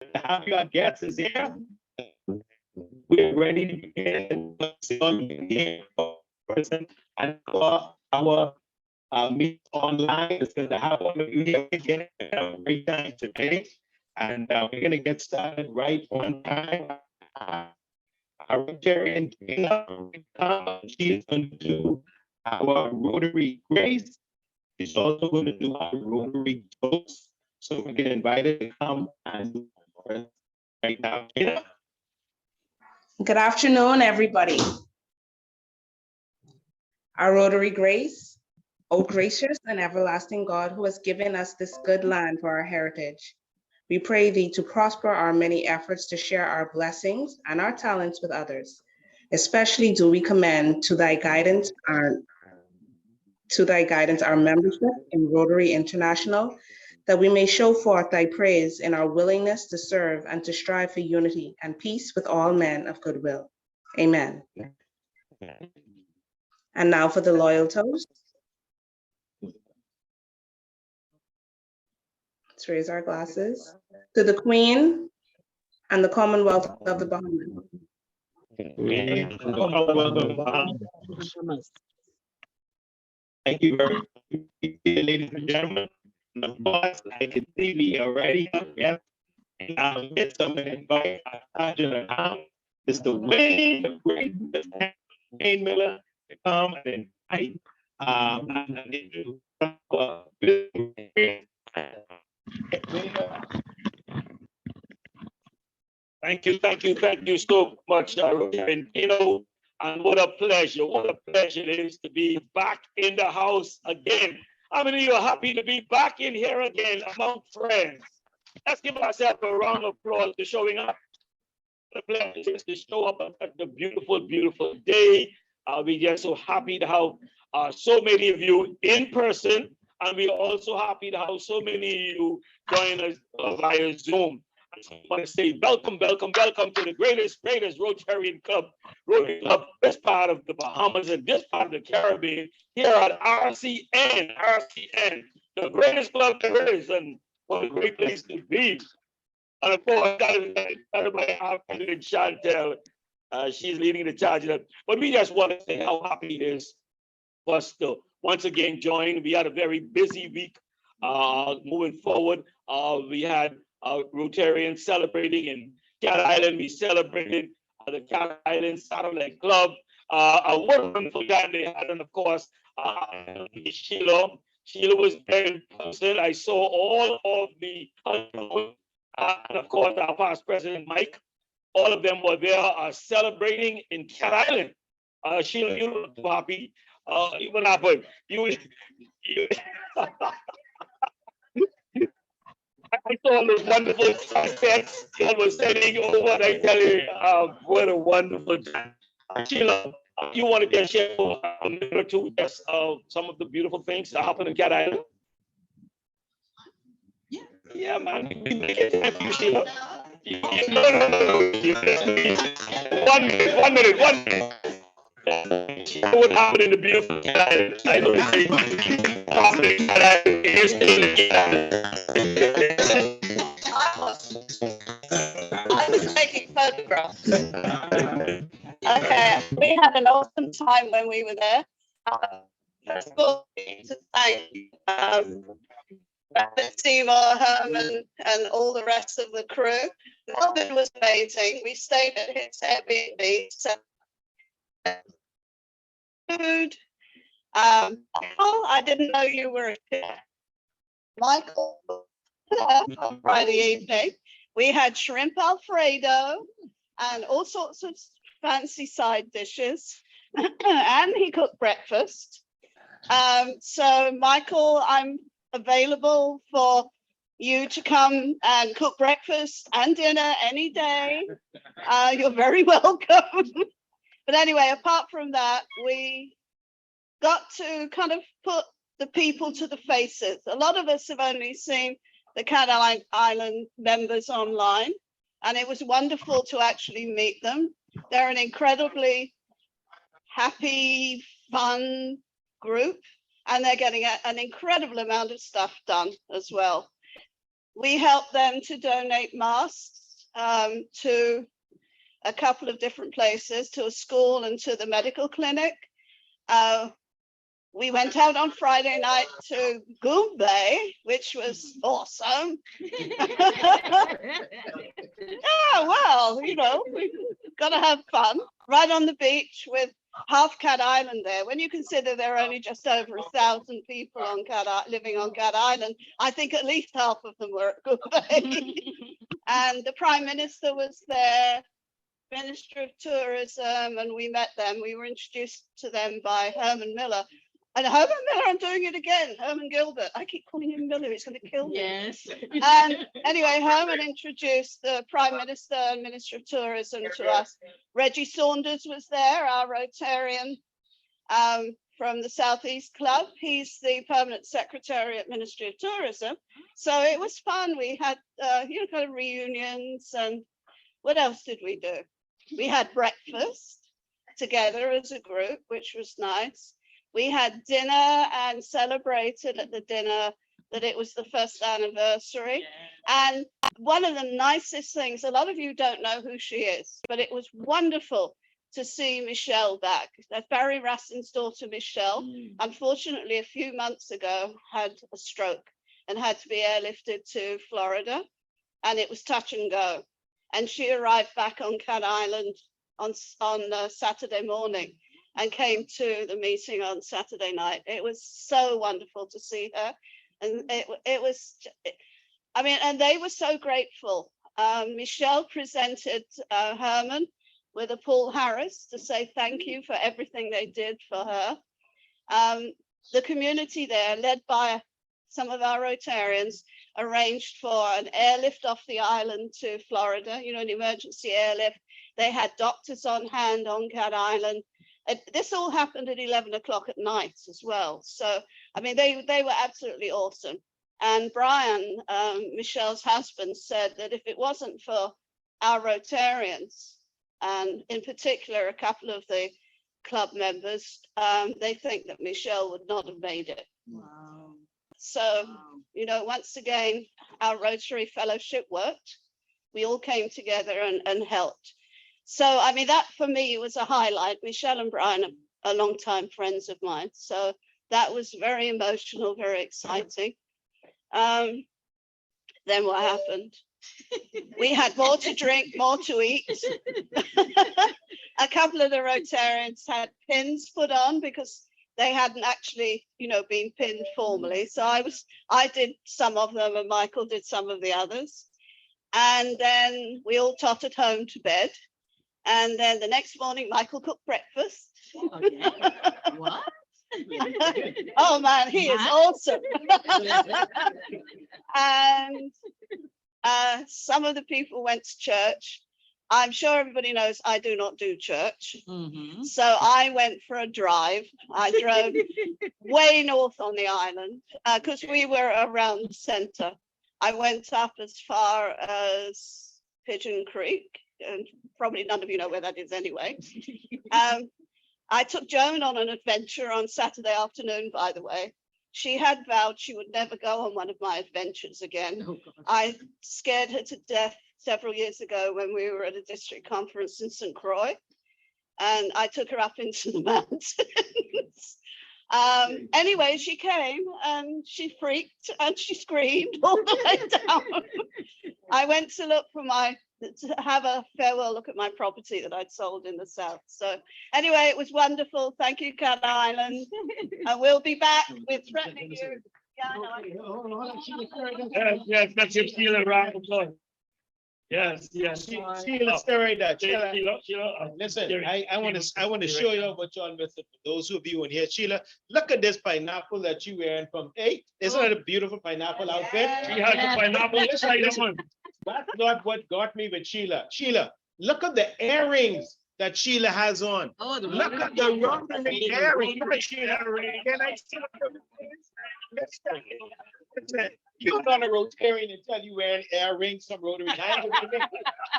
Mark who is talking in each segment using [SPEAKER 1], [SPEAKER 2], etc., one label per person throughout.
[SPEAKER 1] to have your guests is here. We're ready to begin. Person and our meet online is going to have all of you here again. Have a great time today, and we're going to get started right on time. Our Rotarian Tina, she's going to do our Rotary Grace. She's also going to do our Rotary Toast. So we get invited to come and do it right now. Tina?
[SPEAKER 2] Good afternoon, everybody. Our Rotary Grace, O gracious and everlasting God, who has given us this good land for our heritage. We pray thee to prosper our many efforts to share our blessings and our talents with others. Especially do we commend to thy guidance our membership in Rotary International, that we may show forth thy praise in our willingness to serve and to strive for unity and peace with all men of goodwill. Amen. And now for the loyal toast. Let's raise our glasses to the Queen and the Commonwealth of the Bahamas.
[SPEAKER 1] Thank you very much, ladies and gentlemen. The boss, I can see me already up here. And I'll get someone to invite our Sergeant at Mr. Wayne, the great Mr. Wayne Miller, to come and invite thank you so much, and and what a pleasure it is to be back in the house again. How many of you are happy to be back in here again among friends? Let's give ourselves a round of applause for showing up. The pleasure is to show up at the beautiful, beautiful day. We're just so happy to have so many of you in person, and we're also happy to have so many of you join us via Zoom. I want to say welcome to the greatest Rotarian club, Rotary Club, this part of the Bahamas and this part of the Caribbean, here at RCN, the greatest club there is, and what a great place to be. And of course, that is my afternoon, Chantel. She's leading the charge. But we just want to say how happy it is for us to once again join. We had a very busy week moving forward. We had Rotarians celebrating in Cat Island. We celebrated the Cat Island Satellite Club. A wonderful time they had, and of course, Sheila was there in person. I saw all of the and of course our past president Mike. All of them were there celebrating in Cat Island. Sheila, you look too happy. What happened? You I saw those wonderful sunsets. Y'all was sending over. I tell you, what a wonderful time. Sheila, you want to just share a minute or two, just some of the beautiful things that happened in Cat Island? Yeah, man. We make it time for you, Sheila. No. One minute. What happened in the beautiful Cat Island? I know
[SPEAKER 3] I was taking photographs. Okay, we had an awesome time when we were there. First of all, to thank Seymour, Herman, and all the rest of the crew. Melvin was amazing. We stayed at his Airbnb. So food. I didn't know you were here. Michael, on Friday evening, we had shrimp Alfredo and all sorts of fancy side dishes, and he cooked breakfast. So Michael, I'm available for you to come and cook breakfast and dinner any day. You're very welcome. But anyway, apart from that, we got to kind of put the people to the faces. A lot of us have only seen the Cat Island members online, and it was wonderful to actually meet them. They're an incredibly happy, fun group, and they're getting an incredible amount of stuff done as well. We helped them to donate masks to a couple of different places, to a school and to the medical clinic. We went out on Friday night to Goombay, which was awesome. Yeah, well, you know, we've got to have fun. Right on the beach with half Cat Island there. When you consider there are only just over 1,000 people on living on Cat Island, I think at least half of them were at Goombay. And the Prime Minister was there, Minister of Tourism, and we met them. We were introduced to them by Herman Miller. And Herman Miller, I'm doing it again, Herman Gilbert. I keep calling him Miller, he's going to kill me.
[SPEAKER 4] Yes.
[SPEAKER 3] And anyway, Herman introduced the Prime Minister and Minister of Tourism to us. Reggie Saunders was there, our Rotarian from the Southeast Club. He's the Permanent Secretary at Ministry of Tourism. So it was fun. We had, you know, kind of reunions, and what else did we do? We had breakfast together as a group, which was nice. We had dinner and celebrated at the dinner that it was the first anniversary. And one of the nicest things, a lot of you don't know who she is, but it was wonderful to see Michelle back. That's Barry Rassin's daughter, Michelle, unfortunately, a few months ago had a stroke and had to be airlifted to Florida. And it was touch and go. And she arrived back on Cat Island on Saturday morning and came to the meeting on Saturday night. It was so wonderful to see her. And it was, I mean, and they were so grateful. Michelle presented Herman with a Paul Harris to say thank you for everything they did for her. The community there, led by some of our Rotarians, arranged for an airlift off the island to Florida, you know, an emergency airlift. They had doctors on hand on Cat Island. This all happened at 11 o'clock at night as well. So, I mean, they were absolutely awesome. And Brian, Michelle's husband, said that if it wasn't for our Rotarians, and in particular, a couple of the club members, they think that Michelle would not have made it.
[SPEAKER 4] Wow.
[SPEAKER 3] So,
[SPEAKER 4] Wow.
[SPEAKER 3] you know, once again, our Rotary Fellowship worked. We all came together and helped. So, I mean, that for me was a highlight. Michelle and Brian are longtime friends of mine. So that was very emotional, very exciting. Then what happened? We had more to drink, more to eat. A couple of the Rotarians had pins put on because they hadn't actually, you know, been pinned formally. So I did some of them and Michael did some of the others. And then we all tottered home to bed. And then the next morning, Michael cooked breakfast.
[SPEAKER 4] Okay. What?
[SPEAKER 3] Oh man, he is awesome. And some of the people went to church. I'm sure everybody knows I do not do church.
[SPEAKER 4] Mhm.
[SPEAKER 3] So I went for a drive. I drove way north on the island because we were around the center. I went up as far as Pigeon Creek, and probably none of you know where that is anyway. I took Joan on an adventure on Saturday afternoon, by the way. She had vowed she would never go on one of my adventures again.
[SPEAKER 4] Oh, God.
[SPEAKER 3] I scared her to death several years ago when we were at a district conference in St. Croix, and I took her up into the mountains. Anyway, she came and she freaked and she screamed all the way down. I went to look for to have a farewell look at my property that I'd sold in the south. So anyway, it was wonderful. Thank you, Cat Island. And we'll be back with threatening you. Yeah, I know.
[SPEAKER 1] Yes, let's give Sheila a round of applause. Yes, yes.
[SPEAKER 5] Sheila, stay right there. Sheila,
[SPEAKER 1] Sheila,
[SPEAKER 5] listen,
[SPEAKER 1] Jerry,
[SPEAKER 5] I want to show you what y'all missed. For those of you in here, Sheila, look at this pineapple that you wearing from. Hey, isn't that a beautiful pineapple outfit?
[SPEAKER 1] She has a pineapple inside that one.
[SPEAKER 5] That's not what got me with Sheila. Sheila, look at the earrings that Sheila has on.
[SPEAKER 4] Oh, the
[SPEAKER 5] Look at the rotary earrings. Look at Sheila. Can I see them? Listen, you're not a Rotarian until you wear earrings, some rotary hands.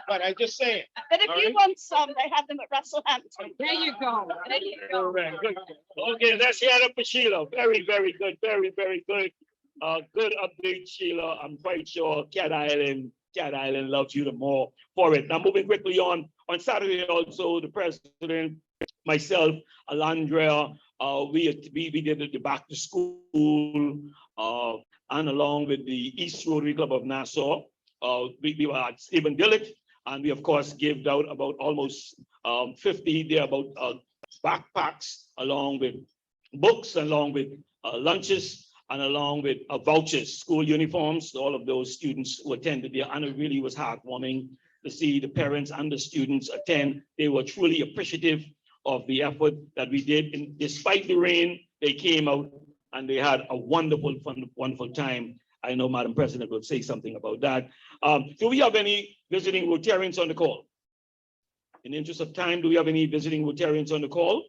[SPEAKER 5] But I'm just saying.
[SPEAKER 3] But if
[SPEAKER 5] All
[SPEAKER 3] you
[SPEAKER 5] right.
[SPEAKER 3] want some, they have them at Russellhampton.
[SPEAKER 4] There you go. There you go.
[SPEAKER 1] All right, good. Okay, let's hear it up for Sheila. Very, very good. Very, very good. Good update, Sheila. I'm quite sure Cat Island loves you the more for it. Now, moving quickly on Saturday also, the president, myself, Alandrea, we did the back to school, and along with the East Rotary Club of Nassau, we were at Stephen Dillett, and we of course gave out about almost 50 there about backpacks, along with books, along with lunches, and along with vouchers, school uniforms, to all of those students who attended there. And it really was heartwarming to see the parents and the students attend. They were truly appreciative of the effort that we did. And despite the rain, they came out and they had a wonderful, wonderful time. I know Madam President will say something about that. Do we have any visiting Rotarians on the call? In the interest of time, do we have any visiting Rotarians on the call?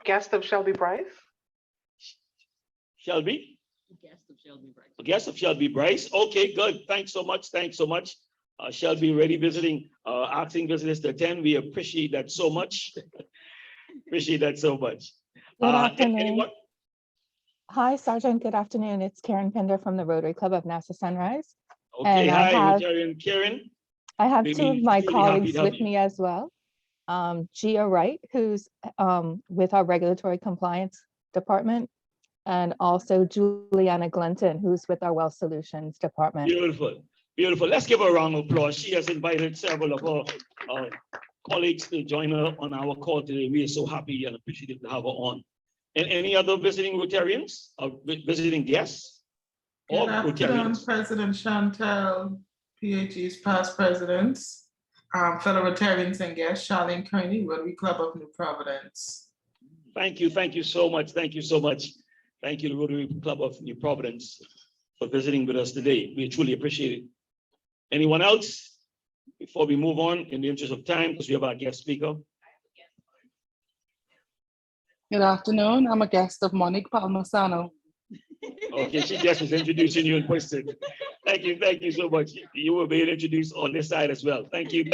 [SPEAKER 6] Guest of Shelby Bryce.
[SPEAKER 1] Shelby?
[SPEAKER 4] Guest of Shelby Bryce.
[SPEAKER 1] A guest of Shelby Bryce. Okay, good. Thanks so much. Thanks so much. Shelby already visiting, asking visitors to attend. We appreciate that so much. Appreciate that so much.
[SPEAKER 7] Good afternoon.
[SPEAKER 1] Anyone?
[SPEAKER 7] Hi, Sergeant. Good afternoon. It's Karen Pender from the Rotary Club of Nassau Sunrise.
[SPEAKER 1] Okay,
[SPEAKER 7] And I
[SPEAKER 1] hi,
[SPEAKER 7] have-
[SPEAKER 1] Rotarian Karen.
[SPEAKER 7] I have
[SPEAKER 1] We'd
[SPEAKER 7] two of
[SPEAKER 1] be
[SPEAKER 7] my
[SPEAKER 1] really happy
[SPEAKER 7] colleagues
[SPEAKER 1] to have
[SPEAKER 7] with
[SPEAKER 1] you.
[SPEAKER 7] me as well. Gia Wright, who's with our Regulatory Compliance Department, and also Juliana Glenton, who's with our Wealth Solutions Department.
[SPEAKER 1] Beautiful, beautiful. Let's give her a round of applause. She has invited several of her colleagues to join her on our call today. We are so happy and appreciative to have her on. And any other visiting Rotarians or visiting guests? Or
[SPEAKER 8] Good afternoon,
[SPEAKER 1] Rotarians?
[SPEAKER 8] President Chantel, PHE's past presidents, fellow Rotarians and guests, Charlene Kearney, Rotary Club of New Providence.
[SPEAKER 1] Thank you so much. Thank you so much. Thank you, the Rotary Club of New Providence, for visiting with us today. We truly appreciate it. Anyone else? Before we move on, in the interest of time, because we have our guest speaker.
[SPEAKER 8] Good afternoon, I'm a guest of Monique Palmasano.
[SPEAKER 1] Okay, she just was introducing you in person. Thank you so much. You will be introduced on this side as well. Thank you.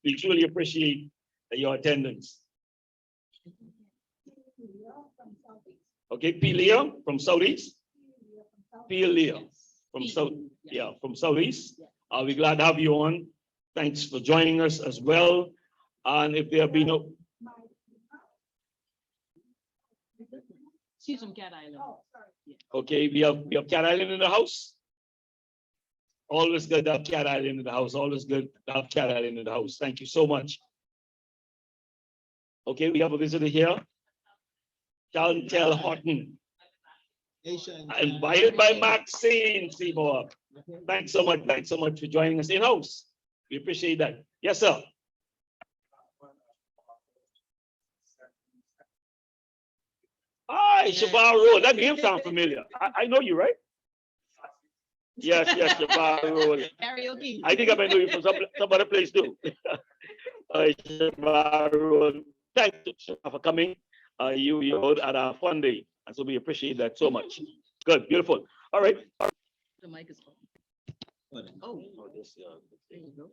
[SPEAKER 1] We truly appreciate your attendance. Okay, P. Leo from Southeast. P. Leo from South, yeah, from Southeast. We're glad to have you on. Thanks for joining us as well. And if there be no,
[SPEAKER 4] She's from Cat Island.
[SPEAKER 1] okay, we have Cat Island in the house. Always good to have Cat Island in the house. Always good to have Cat Island in the house. Thank you so much. Okay, we have a visitor here. Chantel Horton, invited by Maxine Seymour. Thanks so much for joining us in-house. We appreciate that. Yes, sir. Hi, Shabar Road. That name sounds familiar. I know you, right? Yes, Shabar Road.
[SPEAKER 4] Karaoke.
[SPEAKER 1] I think I might know you from some other place too. Shabar Road. Thank you for coming. You hold at our fun day, and so we appreciate that so much. Good, beautiful. All right.
[SPEAKER 4] The mic is on. Oh, there you go.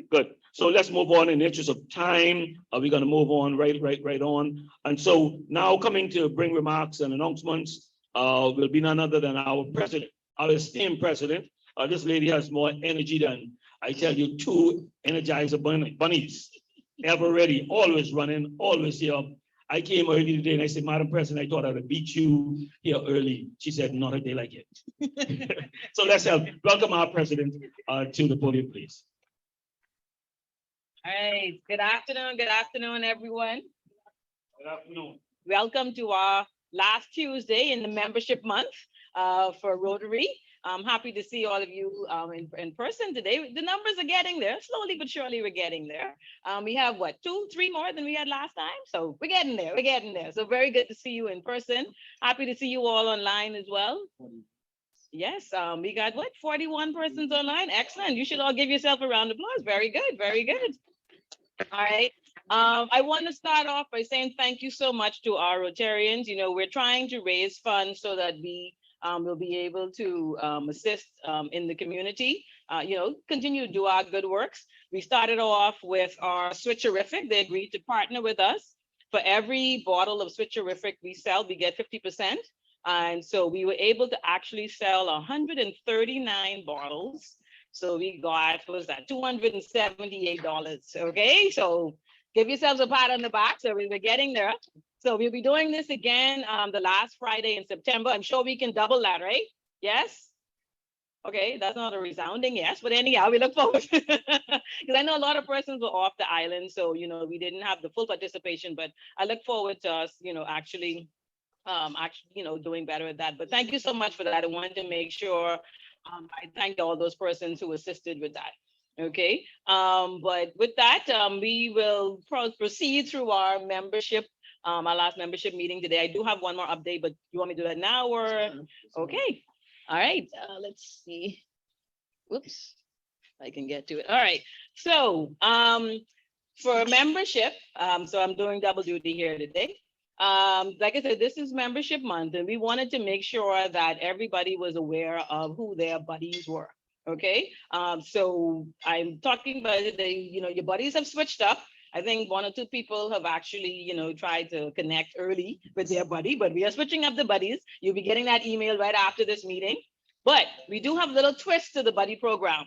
[SPEAKER 1] Good. So let's move on in the interest of time. We're going to move on right on. And so now coming to bring remarks and announcements will be none other than our president, our esteemed president. This lady has more energy than, I tell you, two Energizer bunnies. Ever ready, always running, always here. I came early today and I said, Madam President, I thought I'd beat you here early. She said, not a day like it. So let's welcome our president to the podium, please.
[SPEAKER 9] All right, good afternoon, everyone.
[SPEAKER 1] Good afternoon.
[SPEAKER 9] Welcome to our last Tuesday in the membership month for Rotary. I'm happy to see all of you in person today. The numbers are getting there, slowly but surely we're getting there. We have what, 2, 3 more than we had last time? So we're getting there, So very good to see you in person. Happy to see you all online as well. Yes, we got what, 41 persons online? Excellent. You should all give yourself a round of applause. Very good, very good. All right. I want to start off by saying thank you so much to our Rotarians. You know, we're trying to raise funds so that we will be able to assist in the community, continue to do our good works. We started off with our Switcherific. They agreed to partner with us. For every bottle of Switcherific we sell, we get 50%. And so we were able to actually sell 139 bottles. So we got, what was that, $278. Okay, so give yourselves a pat on the back. So we were getting there. So we'll be doing this again the last Friday in September. I'm sure we can double that, right? Yes? Okay, that's not a resounding yes, but anyhow, we look forward because I know a lot of persons were off the island, so we didn't have the full participation, but I look forward to us, actually doing better at that. But thank you so much for that. I wanted to make sure I thank all those persons who assisted with that. Okay, but with that, we will proceed through our membership, our last membership meeting today. I do have one more update, but you want me to do that now or? Okay, all right, let's see. Whoops, I can get to it. All right, so for membership, so I'm doing double duty here today. Like I said, this is membership month, and we wanted to make sure that everybody was aware of who their buddies were. Okay, so I'm talking about your buddies have switched up. I think one or two people have actually, tried to connect early with their buddy, but we are switching up the buddies. You'll be getting that email right after this meeting. But we do have little twists to the buddy program.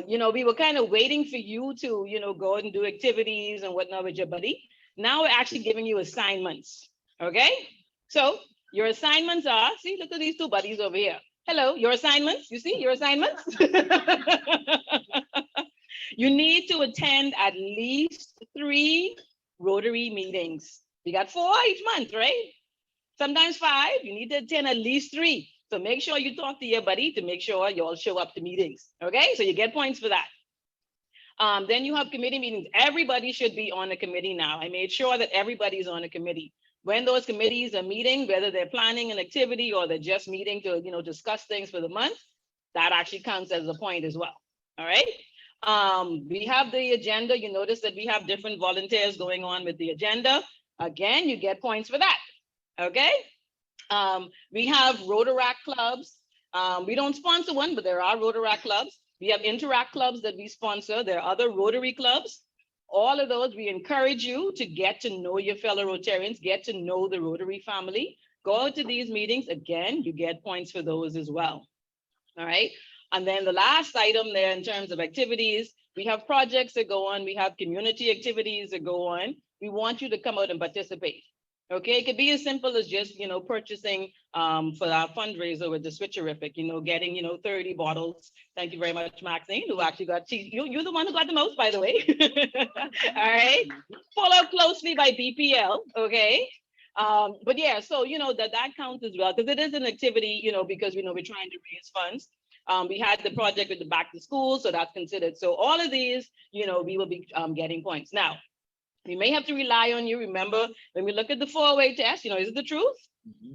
[SPEAKER 9] We were kind of waiting for you to, go and do activities and whatnot with your buddy. Now we're actually giving you assignments. Okay, so your assignments are, see, look at these two buddies over here. Hello, your assignments, you see your assignments? You need to attend at least 3 Rotary meetings. We got 4 each month, right? Sometimes 5, you need to attend at least 3. So make sure you talk to your buddy to make sure you all show up to meetings. Okay, so you get points for that. Then you have committee meetings. Everybody should be on a committee now. I made sure that everybody's on a committee. When those committees are meeting, whether they're planning an activity or they're just meeting to, discuss things for the month, that actually counts as a point as well. All right. We have the agenda. You notice that we have different volunteers going on with the agenda. Again, you get points for that. Okay. We have Rotaract clubs. We don't sponsor one, but there are Rotaract clubs. We have Interact clubs that we sponsor. There are other Rotary clubs. All of those, we encourage you to get to know your fellow Rotarians, get to know the Rotary family. Go to these meetings. Again, you get points for those as well. All right. And then the last item there in terms of activities, we have projects that go on. We have community activities that go on. We want you to come out and participate. Okay, it could be as simple as just, purchasing for our fundraiser with the Switcherific, getting, 30 bottles. Thank you very much, Maxine, who actually got, you're the one who got the most, by the way. All right, followed closely by BPL, okay? But yeah, so, that counts as well, because it is an activity, because, we're trying to raise funds. We had the project with the back to school, so that's considered. So all of these, we will be getting points. Now, we may have to rely on you. Remember, when we look at the 4-way test, is it the truth?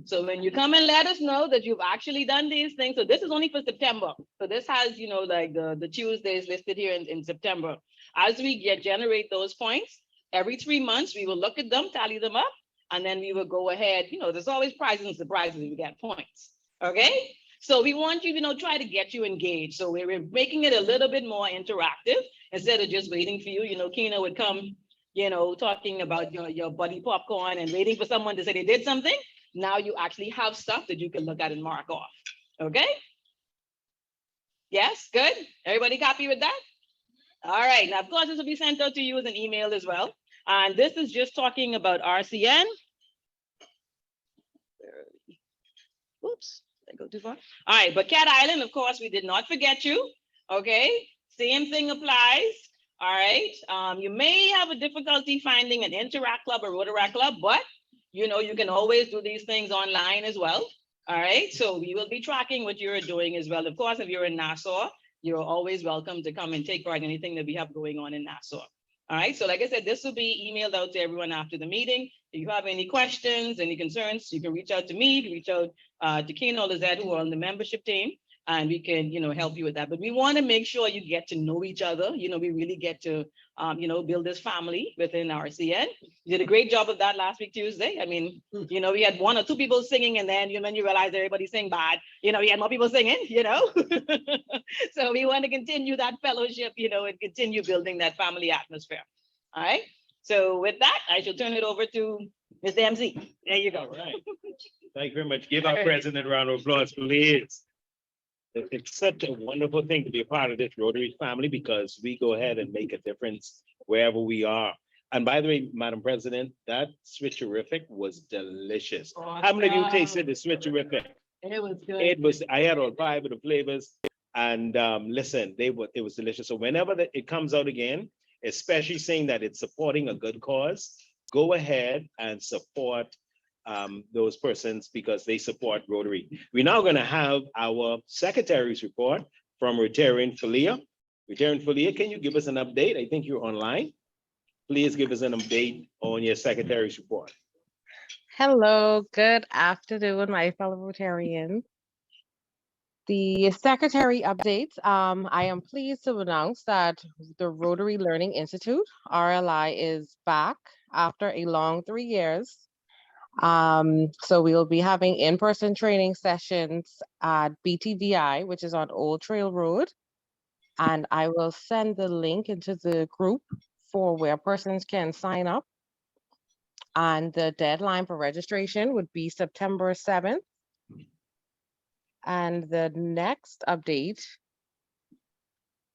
[SPEAKER 9] So when you come and let us know that you've actually done these things, so this is only for September. So this has, like the Tuesdays listed here in September. As we generate those points, every 3 months, we will look at them, tally them up, and then we will go ahead. There's always prizes and surprises. We get points. Okay. So we want you, try to get you engaged. So we're making it a little bit more interactive instead of just waiting for you. Kina would come, talking about your buddy popcorn and waiting for someone to say they did something. Now you actually have stuff that you can look at and mark off. Okay. Yes, good. Everybody copy with that? All right. Now, of course, this will be sent out to you as an email as well. And this is just talking about RCN. Oops, did I go too far? All right, but Cat Island, of course, we did not forget you. Okay, same thing applies. All right, you may have a difficulty finding an Interact club or Rotaract club, but you can always do these things online as well. All right, so we will be tracking what you're doing as well. Of course, if you're in Nassau, you're always welcome to come and take part in anything that we have going on in Nassau. All right, so like I said, this will be emailed out to everyone after the meeting. If you have any questions, any concerns, you can reach out to me, reach out to Keno or Lizette, who are on the membership team, and we can, help you with that. But we want to make sure you get to know each other. We really get to, build this family within RCN. You did a great job of that last week, Tuesday. I mean, we had 1 or 2 people singing, and then, you realize everybody sing bad. We had more people singing, So we want to continue that fellowship, and continue building that family atmosphere. All right. So with that, I shall turn it over to Mr. MC. There you go.
[SPEAKER 5] All right. Thank you very much. Give our president a round of applause, please. It's such a wonderful thing to be a part of this Rotary family because we go ahead and make a difference wherever we are. And by the way, Madam President, that switcherific was delicious. How many of you tasted the switcherific?
[SPEAKER 9] It was good.
[SPEAKER 5] It was, I had all five of the flavors and listen, it was delicious. So whenever it comes out again, especially saying that it's supporting a good cause, go ahead and support those persons because they support Rotary. We're now going to have our secretary's report from Rotarian Falia. Rotarian Falia, can you give us an update? I think you're online. Please give us an update on your secretary's report.
[SPEAKER 6] Hello, good afternoon, my fellow Rotarians. The secretary updates. I am pleased to announce that the Rotary Learning Institute, RLI, is back after a long 3 years. So we will be having in-person training sessions at BTVI, which is on Old Trail Road. And I will send the link into the group for where persons can sign up. And the deadline for registration would be September 7th. And the next update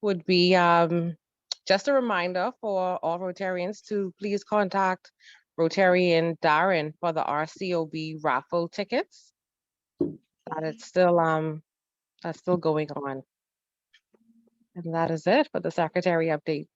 [SPEAKER 6] would be just a reminder for all Rotarians to please contact Rotarian Darren for the RCOB raffle tickets. That it's still that's still going on. And that is it for the secretary updates.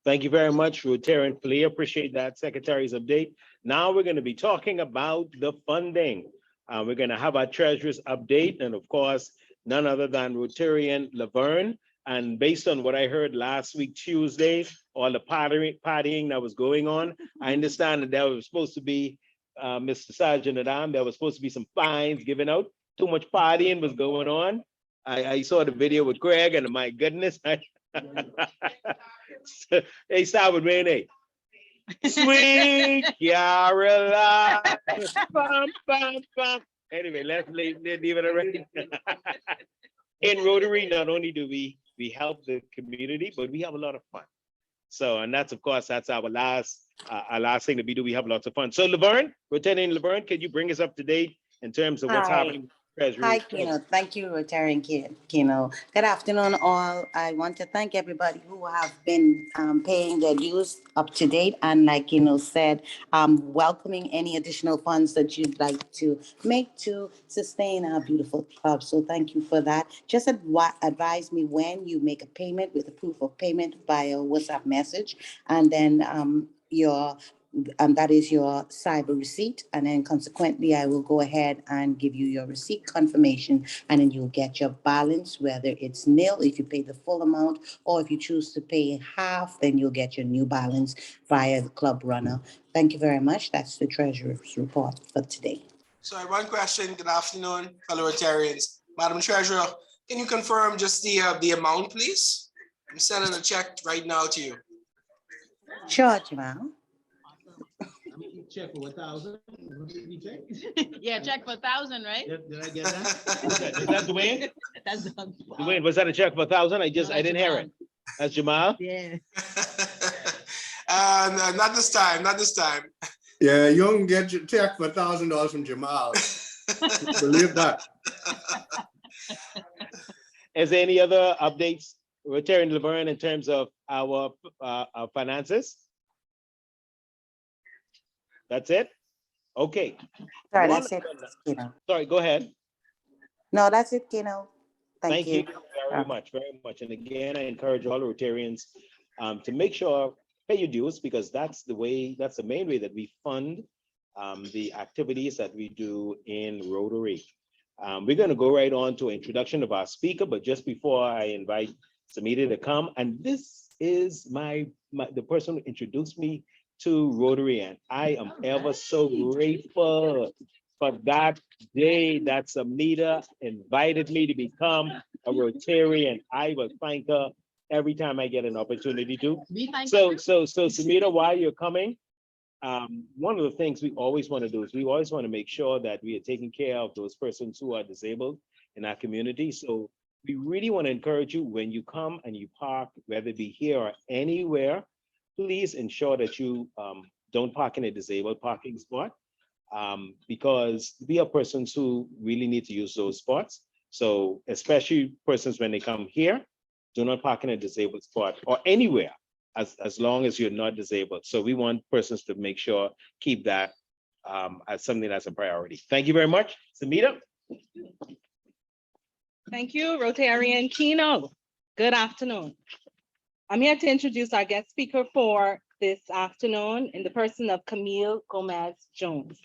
[SPEAKER 5] Thank you very much, Rotarian Falia. Appreciate that secretary's update. Now we're going to be talking about the funding. We're going to have our treasurer's update, and of course, none other than Rotarian Laverne. And based on what I heard last week, Tuesday, all the partying that was going on, I understand that there was supposed to be, Mr. Sergeant at Arms, there was supposed to be some fines given out. Too much partying was going on. I saw the video with Craig, and my goodness, they start with Renee. Sweet Caroline. Bum, bum, bum. Anyway, let's leave it already. In Rotary, not only do we help the community, but we have a lot of fun. So, and that's, of course, that's our last thing that we do. We have lots of fun. So, Laverne, Lieutenant Laverne, can you bring us up to date in terms of what's happening? Treasury.
[SPEAKER 10] Hi, Keno. Thank you, Rotarian Keno. Good afternoon, all. I want to thank everybody who have been paying their dues up to date. And like Keno said, welcoming any additional funds that you'd like to make to sustain our beautiful club. So thank you for that. Just advise me when you make a payment with a proof of payment via WhatsApp message. And then that is your cyber receipt, and then consequently I will go ahead and give you your receipt confirmation, and then you'll get your balance, whether it's nil if you pay the full amount, or if you choose to pay half, then you'll get your new balance via the club runner. Thank you very much. That's the treasurer's report for today.
[SPEAKER 11] So I have one question. Good afternoon, fellow Rotarians. Madam Treasurer, can you confirm just the amount, please? I'm sending a check right now to you.
[SPEAKER 10] Sure, Jamal.
[SPEAKER 4] Check for 1,000.
[SPEAKER 9] Yeah, check for 1,000, right?
[SPEAKER 4] Did I get that?
[SPEAKER 5] Is that Dwayne?
[SPEAKER 9] That's
[SPEAKER 5] Dwayne, was that a check for 1,000? I didn't hear it. That's Jamal?
[SPEAKER 9] Yeah.
[SPEAKER 11] No, not this time, not this time.
[SPEAKER 12] Yeah, you can get your check for $1,000 from Jamal. Believe that.
[SPEAKER 5] Is there any other updates, Rotarian Laverne, in terms of our finances? That's it? Okay.
[SPEAKER 10] Sorry, that's it, Keno.
[SPEAKER 5] Sorry, go ahead.
[SPEAKER 10] No, that's it, Keno. Thank you
[SPEAKER 5] very much, very much. And again, I encourage all Rotarians to make sure, pay your dues, because that's the main way that we fund the activities that we do in Rotary. We're going to go right on to introduction of our speaker, but just before I invite Samita to come, and this is the person who introduced me to Rotary, and I am ever so grateful for that day that Samita invited me to become a Rotarian. I will thank her every time I get an opportunity to. So Samita, while you're coming, one of the things we always want to do is we always want to make sure that we are taking care of those persons who are disabled in our community. So we really want to encourage you, when you come and you park, whether it be here or anywhere, please ensure that you don't park in a disabled parking spot. because we are persons who really need to use those spots. So especially persons when they come here, do not park in a disabled spot or anywhere as long as you're not disabled. So we want persons to make sure, keep that as something that's a priority. Thank you very much. Samita.
[SPEAKER 9] Thank you, Rotarian Keno. Good afternoon. I'm here to introduce our guest speaker for this afternoon in the person of Camille Gomez-Jones.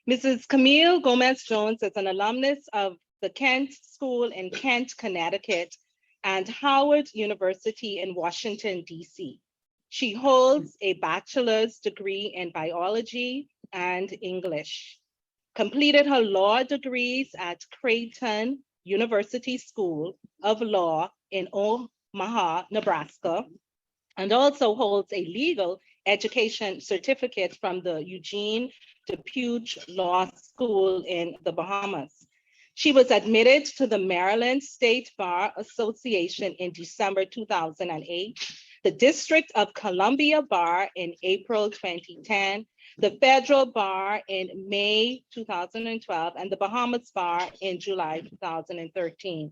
[SPEAKER 9] Mrs. Camille Gomez-Jones is an alumnus of the Kent School in Kent, Connecticut, and Howard University in Washington, D.C. She holds a bachelor's degree in biology and English, completed her law degrees at Creighton University School of Law in Omaha, Nebraska, and also holds a legal education certificate from the Eugene DePuge Law School in the Bahamas. She was admitted to the Maryland State Bar Association in December 2008, the District of Columbia Bar in April 2010, the Federal Bar in May 2012, and the Bahamas Bar in July 2013.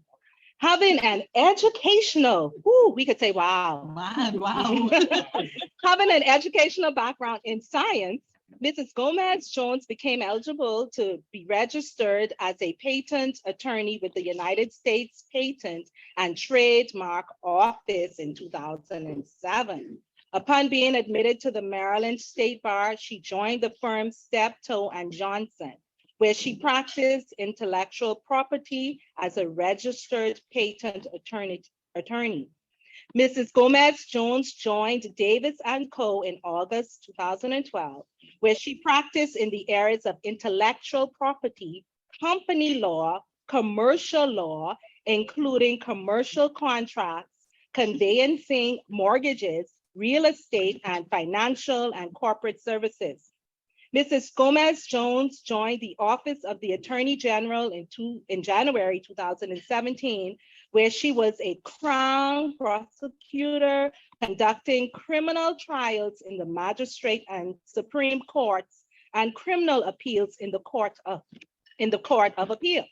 [SPEAKER 9] Having an educational, we could say, wow.
[SPEAKER 3] Wow.
[SPEAKER 9] Having an educational background in science, Mrs. Gomez-Jones became eligible to be registered as a patent attorney with the United States Patent and Trademark Office in 2007. Upon being admitted to the Maryland State Bar, she joined the firm Steptoe and Johnson, where she practiced intellectual property as a registered patent attorney. Mrs. Gomez-Jones joined Davis & Co. in August 2012, where she practiced in the areas of intellectual property, company law, commercial law, including commercial contracts, conveyancing, mortgages, real estate, and financial and corporate services. Mrs. Gomez-Jones joined the Office of the Attorney General in January 2017, where she was a Crown prosecutor conducting criminal trials in the Magistrate and Supreme Courts and criminal appeals in the Court of Appeal.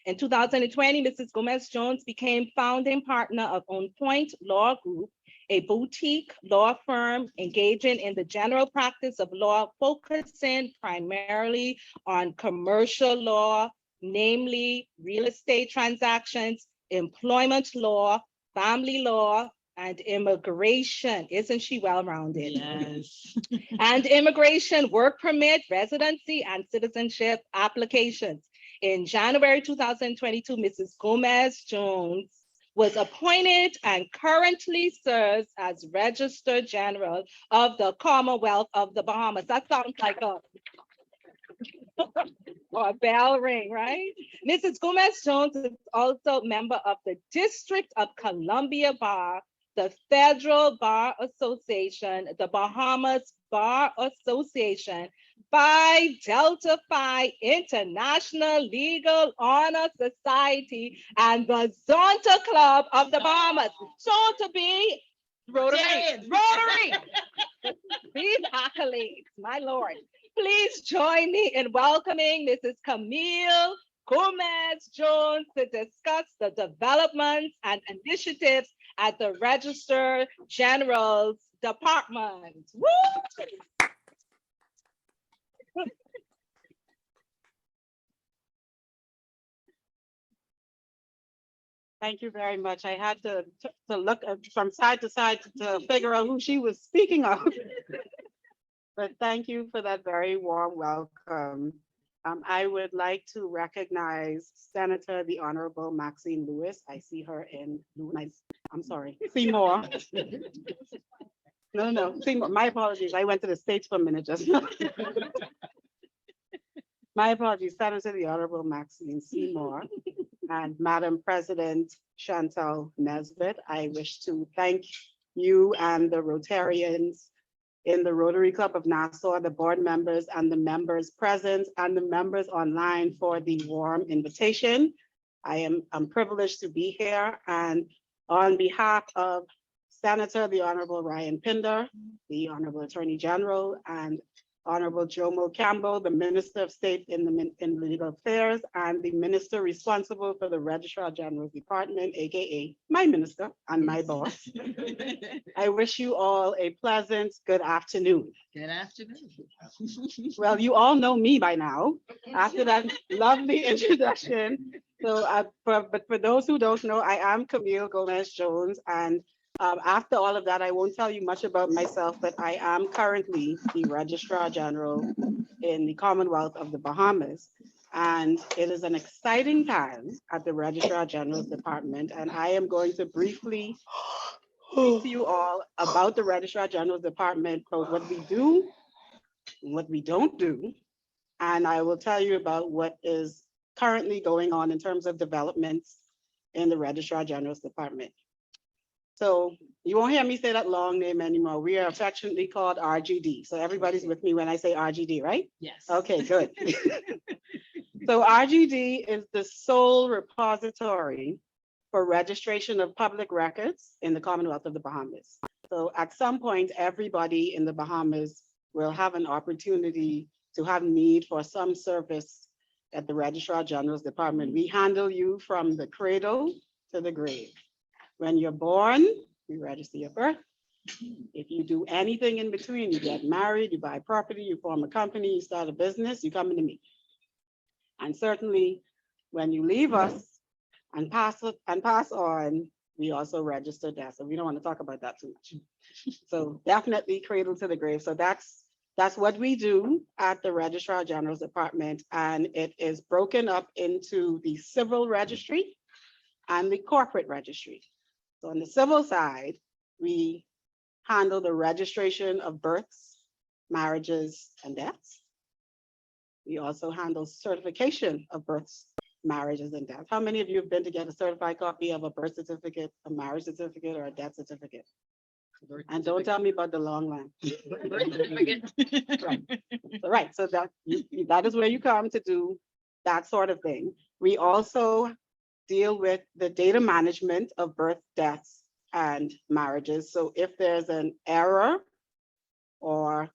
[SPEAKER 9] In 2020, Mrs. Gomez-Jones became founding partner of On Point Law Group, a boutique law firm engaging in the general practice of law, focusing primarily on commercial law, namely real estate transactions, employment law, family law, and immigration. Isn't she well-rounded?
[SPEAKER 3] Yes.
[SPEAKER 9] And immigration, work permit, residency, and citizenship applications. In January 2022, Mrs. Gomez-Jones was appointed and currently serves as Register General of the Commonwealth of the Bahamas. That sounds like a bell ring, right? Mrs. Gomez-Jones is also member of the District of Columbia Bar, the Federal Bar Association, the Bahamas Bar Association, Phi Delta Phi International Legal Honor Society, and the Zonta Club of the Bahamas. So to be Rotary. These accolades, my Lord. Please join me in welcoming Mrs. Camille Gomez-Jones to discuss the developments and initiatives at the Register General's Department. Woo!
[SPEAKER 13] Thank you very much. I had to look from side to side to figure out who she was speaking of. But thank you for that very warm welcome. I would like to recognize Senator, the Honorable Maxine Lewis. I see her in, I'm sorry, Seymour. No, Seymour, my apologies. I went to the States for a minute just now. My apologies, Senator, the Honorable Maxine Seymour, and Madam President Chantal Nesbitt. I wish to thank you and the Rotarians in the Rotary Club of Nassau, the board members and the members present and the members online for the warm invitation. I'm privileged to be here, and on behalf of Senator, the Honorable Ryan Pinder, the Honorable Attorney General, and Honorable Jomo Campbell, the Minister of State in Legal Affairs, and the Minister responsible for the Registrar General's Department, AKA my minister and my boss. I wish you all a pleasant good afternoon.
[SPEAKER 4] Good afternoon.
[SPEAKER 13] Well, you all know me by now, after that lovely introduction. So, but for those who don't know, I am Camille Gomez Jones, and after all of that, I won't tell you much about myself, but I am currently the Registrar General in the Commonwealth of the Bahamas. And it is an exciting time at the Registrar General's Department, and I am going to briefly speak to you all about the Registrar General's Department, both what we do and what we don't do. And I will tell you about what is currently going on in terms of developments in the Registrar General's Department. So you won't hear me say that long name anymore. We are affectionately called RGD. So everybody's with me when I say RGD, right?
[SPEAKER 4] Yes.
[SPEAKER 13] Okay, good. So RGD is the sole repository for registration of public records in the Commonwealth of the Bahamas. So at some point, everybody in the Bahamas will have an opportunity to have need for some service at the Registrar General's Department. We handle you from the cradle to the grave. When you're born, we register your birth. If you do anything in between, you get married, you buy property, you form a company, you start a business, you come to me. And certainly when you leave us and pass on, we also register death. So we don't want to talk about that too much. So definitely cradle to the grave. So that's what we do at the Registrar General's Department. And it is broken up into the civil registry and the corporate registry. So on the civil side, we handle the registration of births, marriages, and deaths. We also handle certification of births, marriages, and deaths. How many of you have been to get a certified copy of a birth certificate, a marriage certificate, or a death certificate? And don't tell me about the long line. Right, so that is where you come to do that sort of thing. We also deal with the data management of birth, deaths, and marriages. So if there's an error or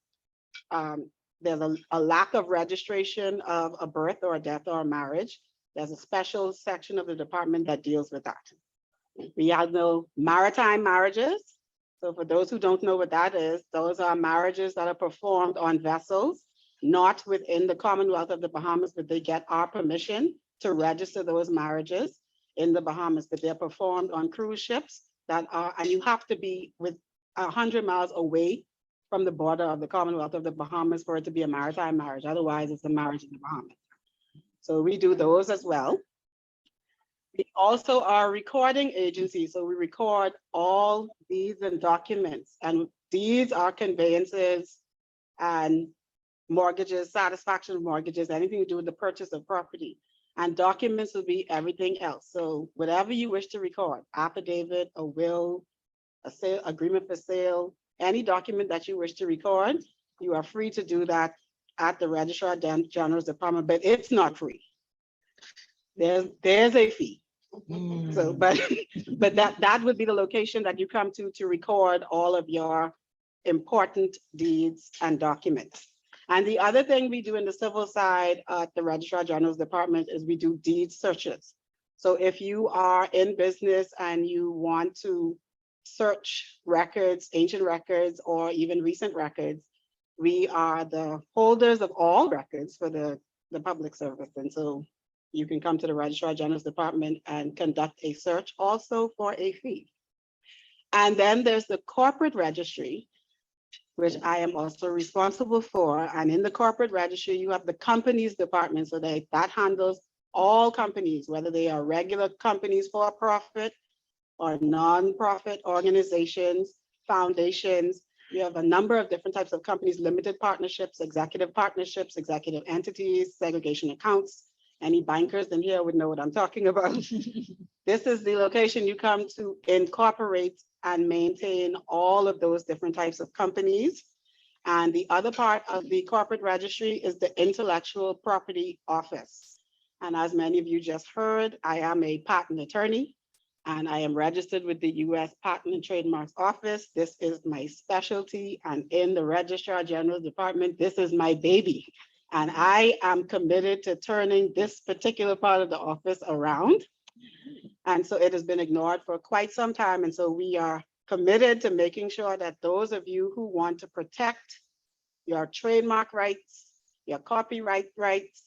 [SPEAKER 13] there's a lack of registration of a birth or a death or a marriage, there's a special section of the department that deals with that. We handle maritime marriages. So for those who don't know what that is, those are marriages that are performed on vessels, not within the Commonwealth of the Bahamas, but they get our permission to register those marriages in the Bahamas, but they're performed on cruise ships that are, and you have to be with 100 miles away from the border of the Commonwealth of the Bahamas for it to be a maritime marriage. Otherwise, it's a marriage in the Bahamas. So we do those as well. We also are a recording agency. So we record all deeds and documents, and these are conveyances and mortgages, satisfaction of mortgages, anything to do with the purchase of property. And documents will be everything else. So whatever you wish to record, affidavit, a will, a sale, agreement for sale, any document that you wish to record, you are free to do that at the Registrar General's Department, but it's not free. There's a fee. So, but that would be the location that you come to record all of your important deeds and documents. And the other thing we do in the civil side at the Registrar General's Department is we do deed searches. So if you are in business and you want to search records, ancient records, or even recent records, we are the holders of all records for the public service. And so you can come to the Registrar General's Department and conduct a search also for a fee. And then there's the corporate registry, which I am also responsible for. And in the corporate registry, you have the companies department. So that handles all companies, whether they are regular companies for profit or non-profit organizations, foundations. You have a number of different types of companies, limited partnerships, executive entities, segregation accounts. Any bankers in here would know what I'm talking about. This is the location you come to incorporate and maintain all of those different types of companies. And the other part of the corporate registry is the intellectual property office. And as many of you just heard, I am a patent attorney. and I am registered with the US Patent and Trademarks Office. This is my specialty, and in the Registrar General's Department, this is my baby. And I am committed to turning this particular part of the office around. And so it has been ignored for quite some time. And so we are committed to making sure that those of you who want to protect your trademark rights, your copyright rights,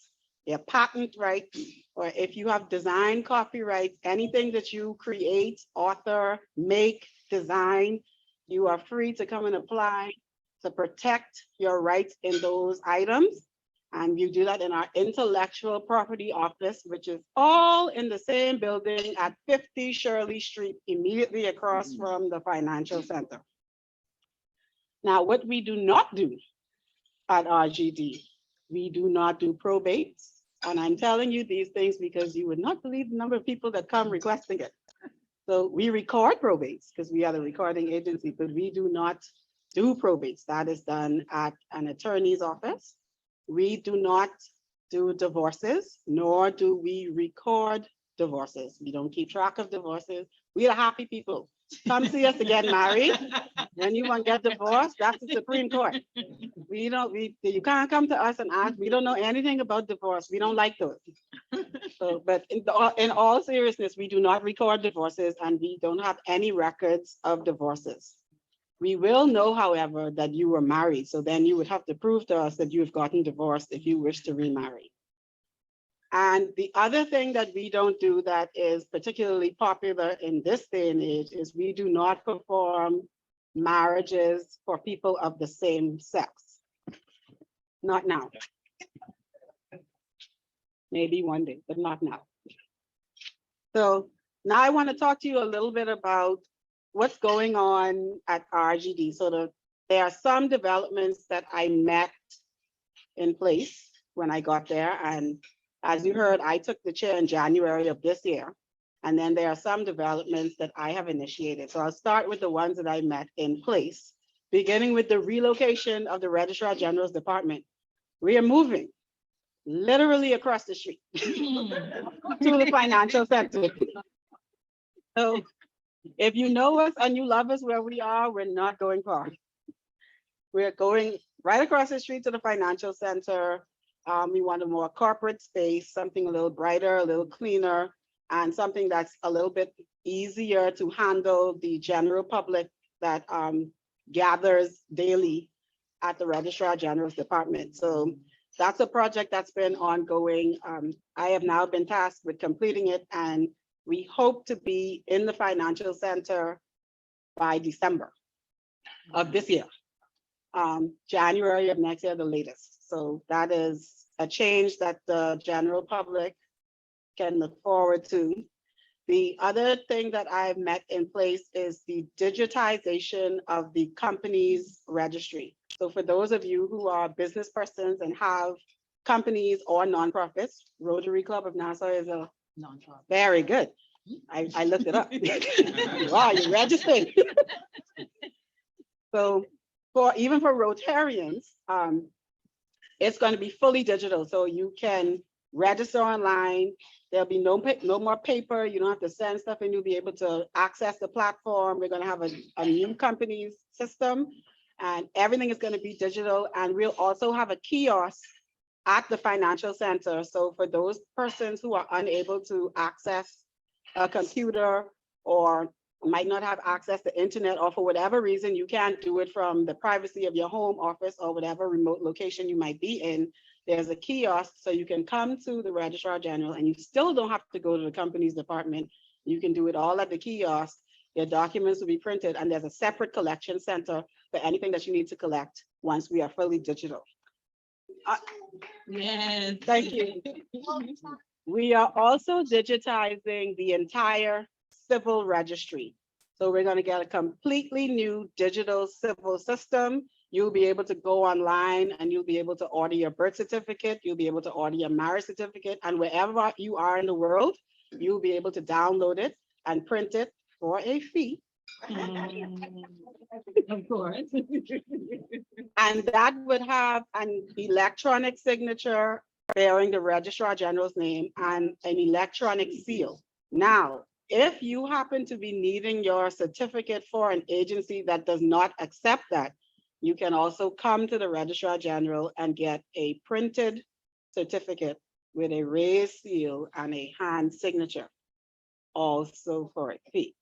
[SPEAKER 13] your patent rights, or if you have design copyrights, anything that you create, author, make, design, you are free to come and apply to protect your rights in those items. And you do that in our intellectual property office, which is all in the same building at 50 Shirley Street, immediately across from the financial center. Now, what we do not do at RGD, we do not do probates. And I'm telling you these things because you would not believe the number of people that come requesting it. So we record probates because we are the recording agency, but we do not do probates. That is done at an attorney's office. We do not do divorces, nor do we record divorces. We don't keep track of divorces. We are happy people. Come see us to get married. When you want to get divorced, that's the Supreme Court. You can't come to us and ask, we don't know anything about divorce. We don't like those. So, but in all seriousness, we do not record divorces and we don't have any records of divorces. We will know, however, that you were married. So then you would have to prove to us that you've gotten divorced if you wish to remarry. And the other thing that we don't do that is particularly popular in this day and age is we do not perform marriages for people of the same sex. Not now. Maybe one day, but not now. So now I want to talk to you a little bit about what's going on at RGD. So there are some developments that I met in place when I got there. And as you heard, I took the chair in January of this year. And then there are some developments that I have initiated. So I'll start with the ones that I met in place, beginning with the relocation of the Registrar General's Department. We are moving literally across the street to the financial center. So if you know us and you love us where we are, we're not going far. We're going right across the street to the financial center. We want a more corporate space, something a little brighter, a little cleaner, and something that's a little bit easier to handle the general public that gathers daily at the Registrar General's Department. So that's a project that's been ongoing. I have now been tasked with completing it, and we hope to be in the financial center by December of this year, January of next year, the latest. So that is a change that the general public can look forward to. The other thing that I've met in place is the digitization of the company's registry. So for those of you who are business persons and have companies or nonprofits, Rotary Club of Nassau is a nonprofit. Very good. I looked it up. Wow, you're registered. So even for Rotarians, it's going to be fully digital. So you can register online. There'll be no more paper. You don't have to send stuff and you'll be able to access the platform. We're going to have a new company's system and everything is going to be digital. And we'll also have a kiosk at the financial center. So for those persons who are unable to access a computer or might not have access to internet, or for whatever reason, you can't do it from the privacy of your home office or whatever remote location you might be in, there's a kiosk so you can come to the Registrar General and you still don't have to go to the company's department. You can do it all at the kiosk. Your documents will be printed and there's a separate collection center for anything that you need to collect once we are fully digital.
[SPEAKER 9] Yes.
[SPEAKER 13] Thank you. We are also digitizing the entire civil registry. So we're going to get a completely new digital civil system. You'll be able to go online and you'll be able to order your birth certificate. You'll be able to order your marriage certificate, and wherever you are in the world, you'll be able to download it and print it for a fee.
[SPEAKER 9] Of course.
[SPEAKER 13] And that would have an electronic signature bearing the Registrar General's name and an electronic seal. Now, if you happen to be needing your certificate for an agency that does not accept that, you can also come to the Registrar General and get a printed certificate with a raised seal and a hand signature, also for a fee.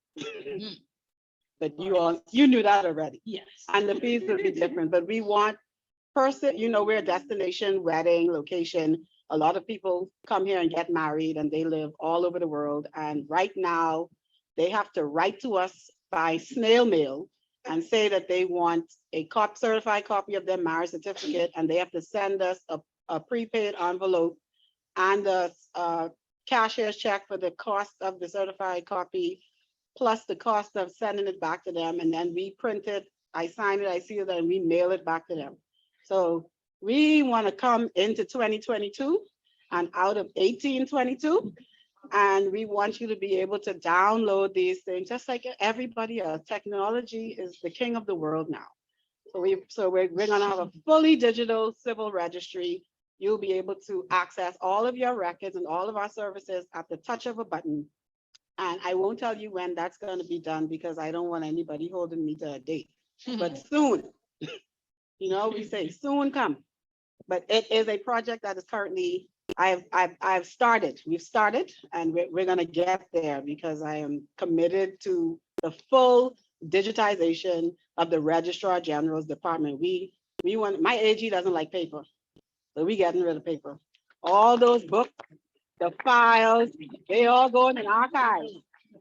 [SPEAKER 13] But you knew that already.
[SPEAKER 9] Yes.
[SPEAKER 13] And the fees will be different, but we want person, we're a destination wedding location. A lot of people come here and get married and they live all over the world. And right now they have to write to us by snail mail and say that they want a certified copy of their marriage certificate, and they have to send us a prepaid envelope and a cashier's check for the cost of the certified copy, plus the cost of sending it back to them. And then we print it, I sign it, I seal it, and we mail it back to them. So we want to come into 2022 and out of 1822. And we want you to be able to download these things, just like everybody else. Technology is the king of the world now. So we're going to have a fully digital civil registry. You'll be able to access all of your records and all of our services at the touch of a button. And I won't tell you when that's going to be done because I don't want anybody holding me to a date, but soon. We say soon come, but it is a project that is currently, I've started, we've started, and we're gonna get there because I am committed to the full digitization of the Registrar General's department. We want, my AG doesn't like paper, so we getting rid of paper. All those books, the files, they all go in an archive.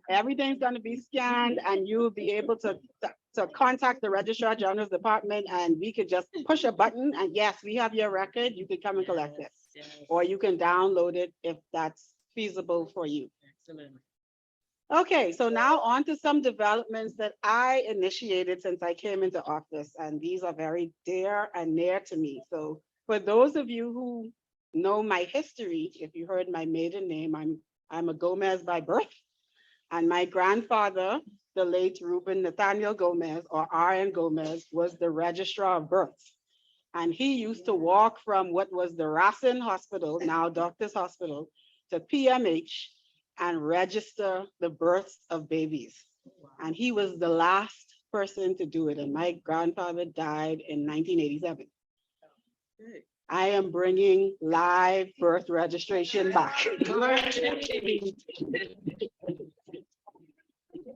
[SPEAKER 13] Everything's gonna be scanned and you'll be able to contact the Registrar General's department, and we could just push a button and yes, we have your record, you can come and collect it. Or you can download it if that's feasible for you.
[SPEAKER 9] Excellent.
[SPEAKER 13] Okay, so now on to some developments that I initiated since I came into office, and these are very dear and near to me. So for those of you who know my history, if you heard my maiden name, I'm a Gomez by birth. And my grandfather, the late Ruben Nathaniel Gomez, or RN Gomez, was the registrar of births. And he used to walk from what was the RCN Hospital, now Doctors Hospital, to PMH and register the births of babies. And he was the last person to do it. And my grandfather died in 1987. I am bringing live birth registration back.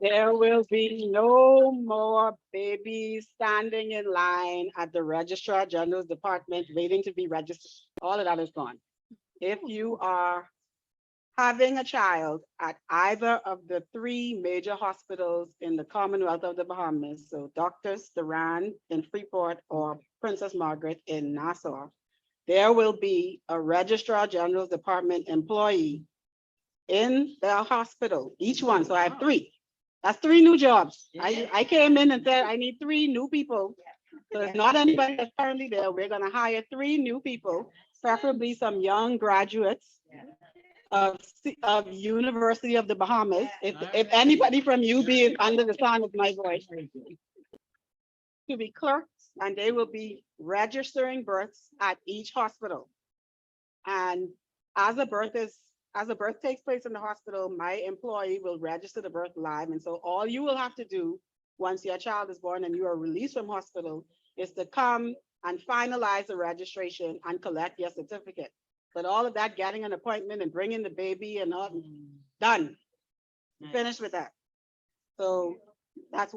[SPEAKER 13] There will be no more babies standing in line at the Registrar General's department waiting to be registered. All of that is gone. If you are having a child at either of the 3 major hospitals in the Commonwealth of the Bahamas, so Doctors Duran in Freeport or Princess Margaret in Nassau, there will be a Registrar General's department employee in the hospital, each one. So I have 3. That's 3 new jobs. I came in and said, I need 3 new people. So it's not anybody that's currently there. We're gonna hire 3 new people, preferably some young graduates of University of the Bahamas. If anybody from UB is under the sound of my voice, to be clerks, and they will be registering births at each hospital. And as a birth takes place in the hospital, my employee will register the birth live. And so all you will have to do once your child is born and you are released from hospital is to come and finalize the registration and collect your certificate. But all of that, getting an appointment and bringing the baby and all, done. Finished with that. So that's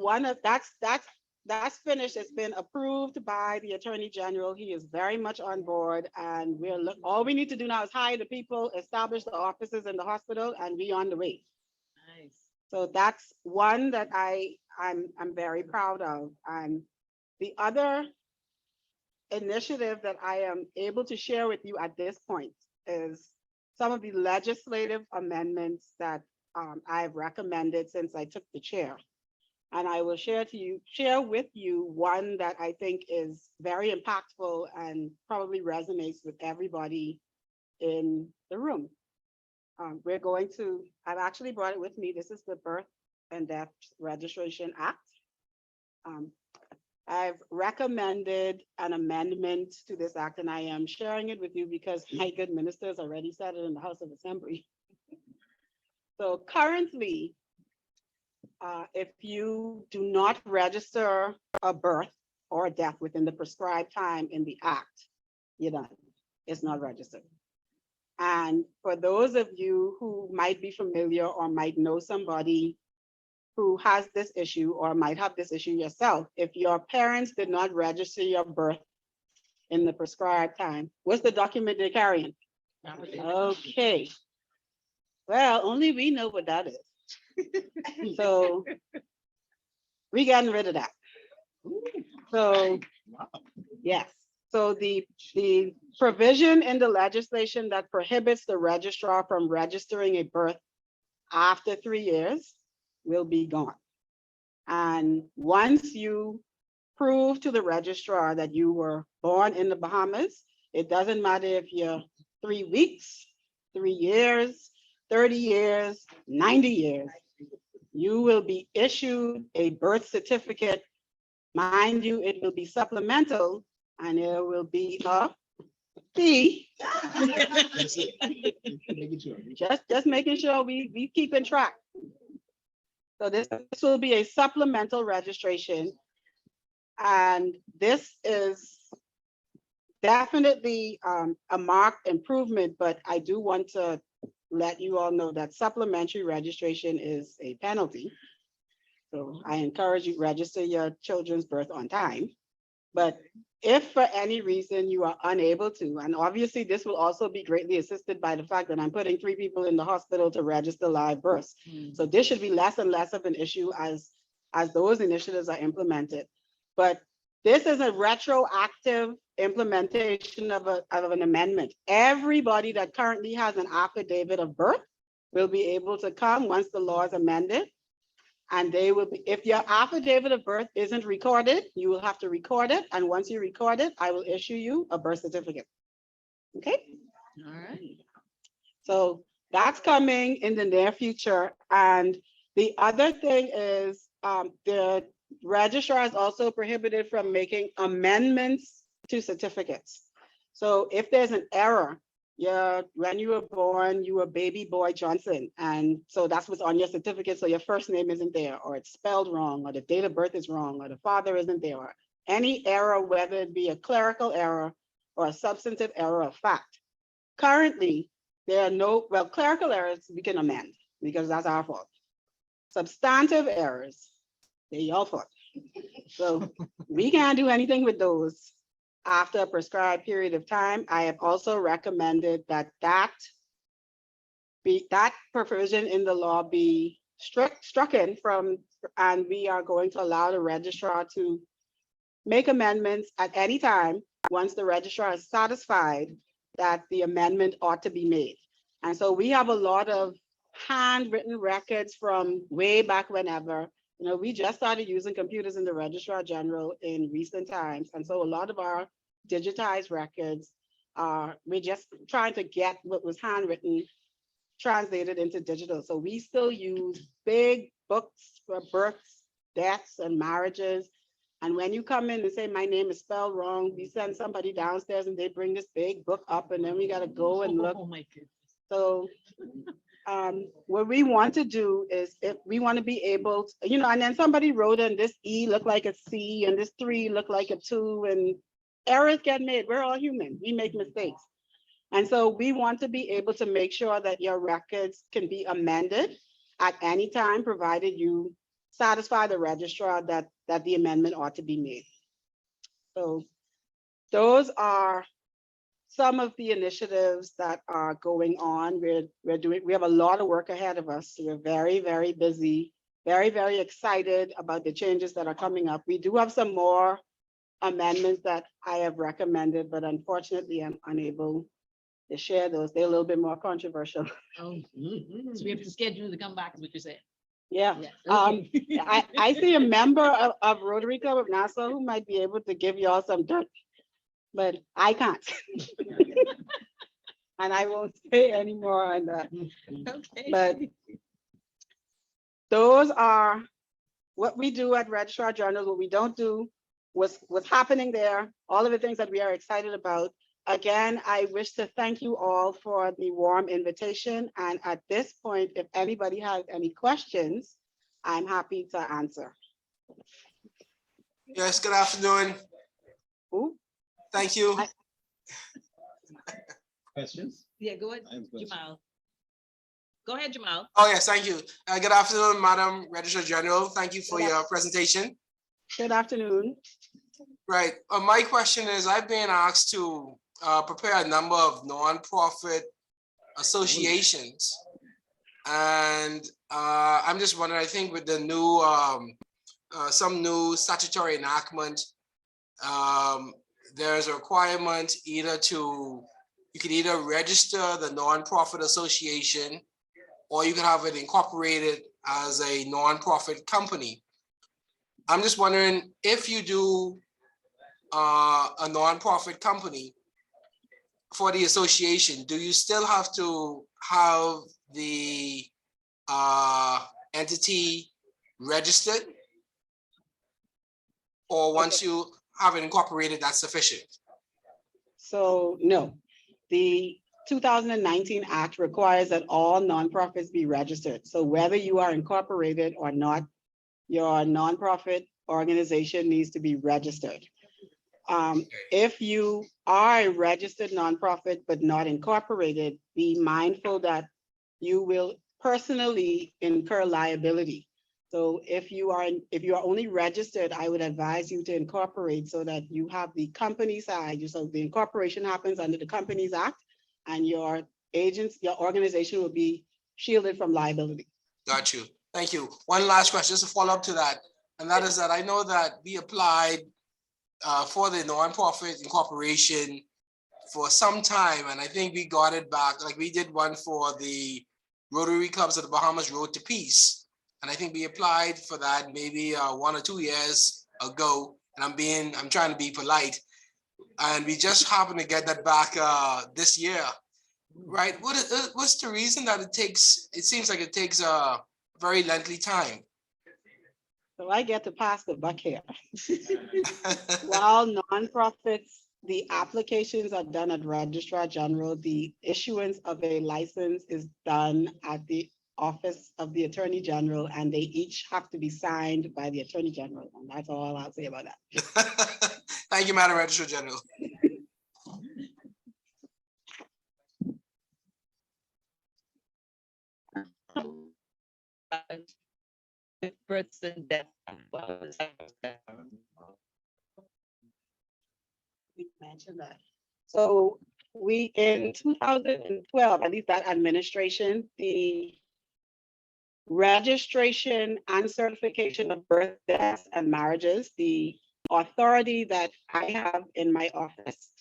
[SPEAKER 13] that's finished. It's been approved by the Attorney General. He is very much on board, and all we need to do now is hire the people, establish the offices in the hospital, and be on the way.
[SPEAKER 9] Nice.
[SPEAKER 13] So that's one that I'm very proud of. And the other initiative that I am able to share with you at this point is some of the legislative amendments that I've recommended since I took the chair. And I will share with you one that I think is very impactful and probably resonates with everybody in the room. I've actually brought it with me. This is the Birth and Death Registration Act. I've recommended an amendment to this act, and I am sharing it with you because my good ministers already said it in the House of Assembly. So currently, If you do not register a birth or a death within the prescribed time in the act, you're done. It's not registered. And for those of you who might be familiar or might know somebody who has this issue or might have this issue yourself, if your parents did not register your birth in the prescribed time, what's the document they're carrying? Okay. Well, only we know what that is. So we getting rid of that. So, yes. So the provision in the legislation that prohibits the registrar from registering a birth after 3 years will be gone. And once you prove to the registrar that you were born in the Bahamas, it doesn't matter if you're 3 weeks, 3 years, 30 years, 90 years, you will be issued a birth certificate. Mind you, it will be supplemental and there will be a fee. Just making sure we keeping track. So this will be a supplemental registration. And this is definitely a marked improvement, but I do want to let you all know that supplementary registration is a penalty. So I encourage you register your children's birth on time. But if for any reason you are unable to, and obviously this will also be greatly assisted by the fact that I'm putting 3 people in the hospital to register live births. So this should be less and less of an issue as those initiatives are implemented. But this is a retroactive implementation of an amendment. Everybody that currently has an affidavit of birth will be able to come once the law is amended. And they will be, if your affidavit of birth isn't recorded, you will have to record it. And once you record it, I will issue you a birth certificate. Okay?
[SPEAKER 9] All right.
[SPEAKER 13] So that's coming in the near future. And the other thing is the registrar is also prohibited from making amendments to certificates. So if there's an error, when you were born, you were baby boy Johnson. And so that's what's on your certificate. So your first name isn't there, or it's spelled wrong, or the date of birth is wrong, or the father isn't there, or any error, whether it be a clerical error or a substantive error of fact. Currently, there are no, well, clerical errors we can amend because that's our fault. Substantive errors, they're your fault. So we can't do anything with those after a prescribed period of time. I have also recommended that provision in the law be strucken from, and we are going to allow the registrar to make amendments at any time once the registrar is satisfied that the amendment ought to be made. And so we have a lot of handwritten records from way back whenever. You know, we just started using computers in the Registrar General in recent times. And so a lot of our digitized records we're just trying to get what was handwritten translated into digital. So we still use big books for births, deaths, and marriages. And when you come in and say, my name is spelled wrong, we send somebody downstairs and they bring this big book up and then we got to go and look.
[SPEAKER 9] Oh my goodness.
[SPEAKER 13] So what we want to do is, if we want to be able to, you know, and then somebody wrote in this E look like a C and this 3 look like a 2, and errors get made. We're all human. We make mistakes. And so we want to be able to make sure that your records can be amended at any time, provided you satisfy the registrar that the amendment ought to be made. So those are some of the initiatives that are going on. We have a lot of work ahead of us. We're very, very busy, very, very excited about the changes that are coming up. We do have some more amendments that I have recommended, but unfortunately I'm unable to share those. They're a little bit more controversial.
[SPEAKER 9] Oh, so we have to schedule to come back, is what you're saying.
[SPEAKER 13] Yeah.
[SPEAKER 9] Okay.
[SPEAKER 13] I see a member of Rotary Club of Nassau who might be able to give y'all some dirt, but I can't. And I won't say any more on that.
[SPEAKER 9] Okay.
[SPEAKER 13] But those are what we do at Registrar Journals. What we don't do, what's happening there, all of the things that we are excited about. Again, I wish to thank you all for the warm invitation. And at this point, if anybody has any questions, I'm happy to answer.
[SPEAKER 11] Yes, good afternoon.
[SPEAKER 13] Ooh,
[SPEAKER 11] Thank you.
[SPEAKER 5] Questions?
[SPEAKER 9] Yeah, go ahead,
[SPEAKER 5] I have a question.
[SPEAKER 9] Jamal. Go ahead, Jamal.
[SPEAKER 11] Oh, yes, thank you. Good afternoon, Madam Registrar General. Thank you for
[SPEAKER 13] Good
[SPEAKER 11] your presentation.
[SPEAKER 13] Good afternoon.
[SPEAKER 11] Right. My question is, I've been asked to prepare a number of nonprofit associations. And I'm just wondering, I think with the new, some new statutory enactment, there's a requirement either to, you can either register the nonprofit association or you can have it incorporated as a nonprofit company. I'm just wondering if you do a nonprofit company for the association, do you still have to have the entity registered? Or once you have it incorporated, that's sufficient?
[SPEAKER 13] So no, the 2019 Act requires that all nonprofits be registered. So whether you are incorporated or not, your nonprofit organization needs to be registered. If you are a registered nonprofit but not incorporated, be mindful that you will personally incur liability. So if you are only registered, I would advise you to incorporate so that you have the company side. So the incorporation happens under the Companies Act, and your organization will be shielded from liability.
[SPEAKER 11] Got you. Thank you. One last question, just to follow up to that. And that is that I know that we applied for the nonprofit incorporation for some time, and I think we got it back. Like we did one for the Rotary Clubs of the Bahamas Road to Peace. And I think we applied for that maybe 1 or 2 years ago. And I'm trying to be polite. And we just happened to get that back this year. Right? What's the reason that it seems like it takes a very lengthy time?
[SPEAKER 13] So I get to pass the buck here. While nonprofits, the applications are done at Registrar General, the issuance of a license is done at the Office of the Attorney General, and they each have to be signed by the Attorney General. And that's all I'll say about that.
[SPEAKER 11] Thank you, Madam Registrar General.
[SPEAKER 9] Births and deaths.
[SPEAKER 13] We mentioned that. So we, in 2012, at least that administration, the registration and certification of birth, deaths, and marriages, the authority that I have in my office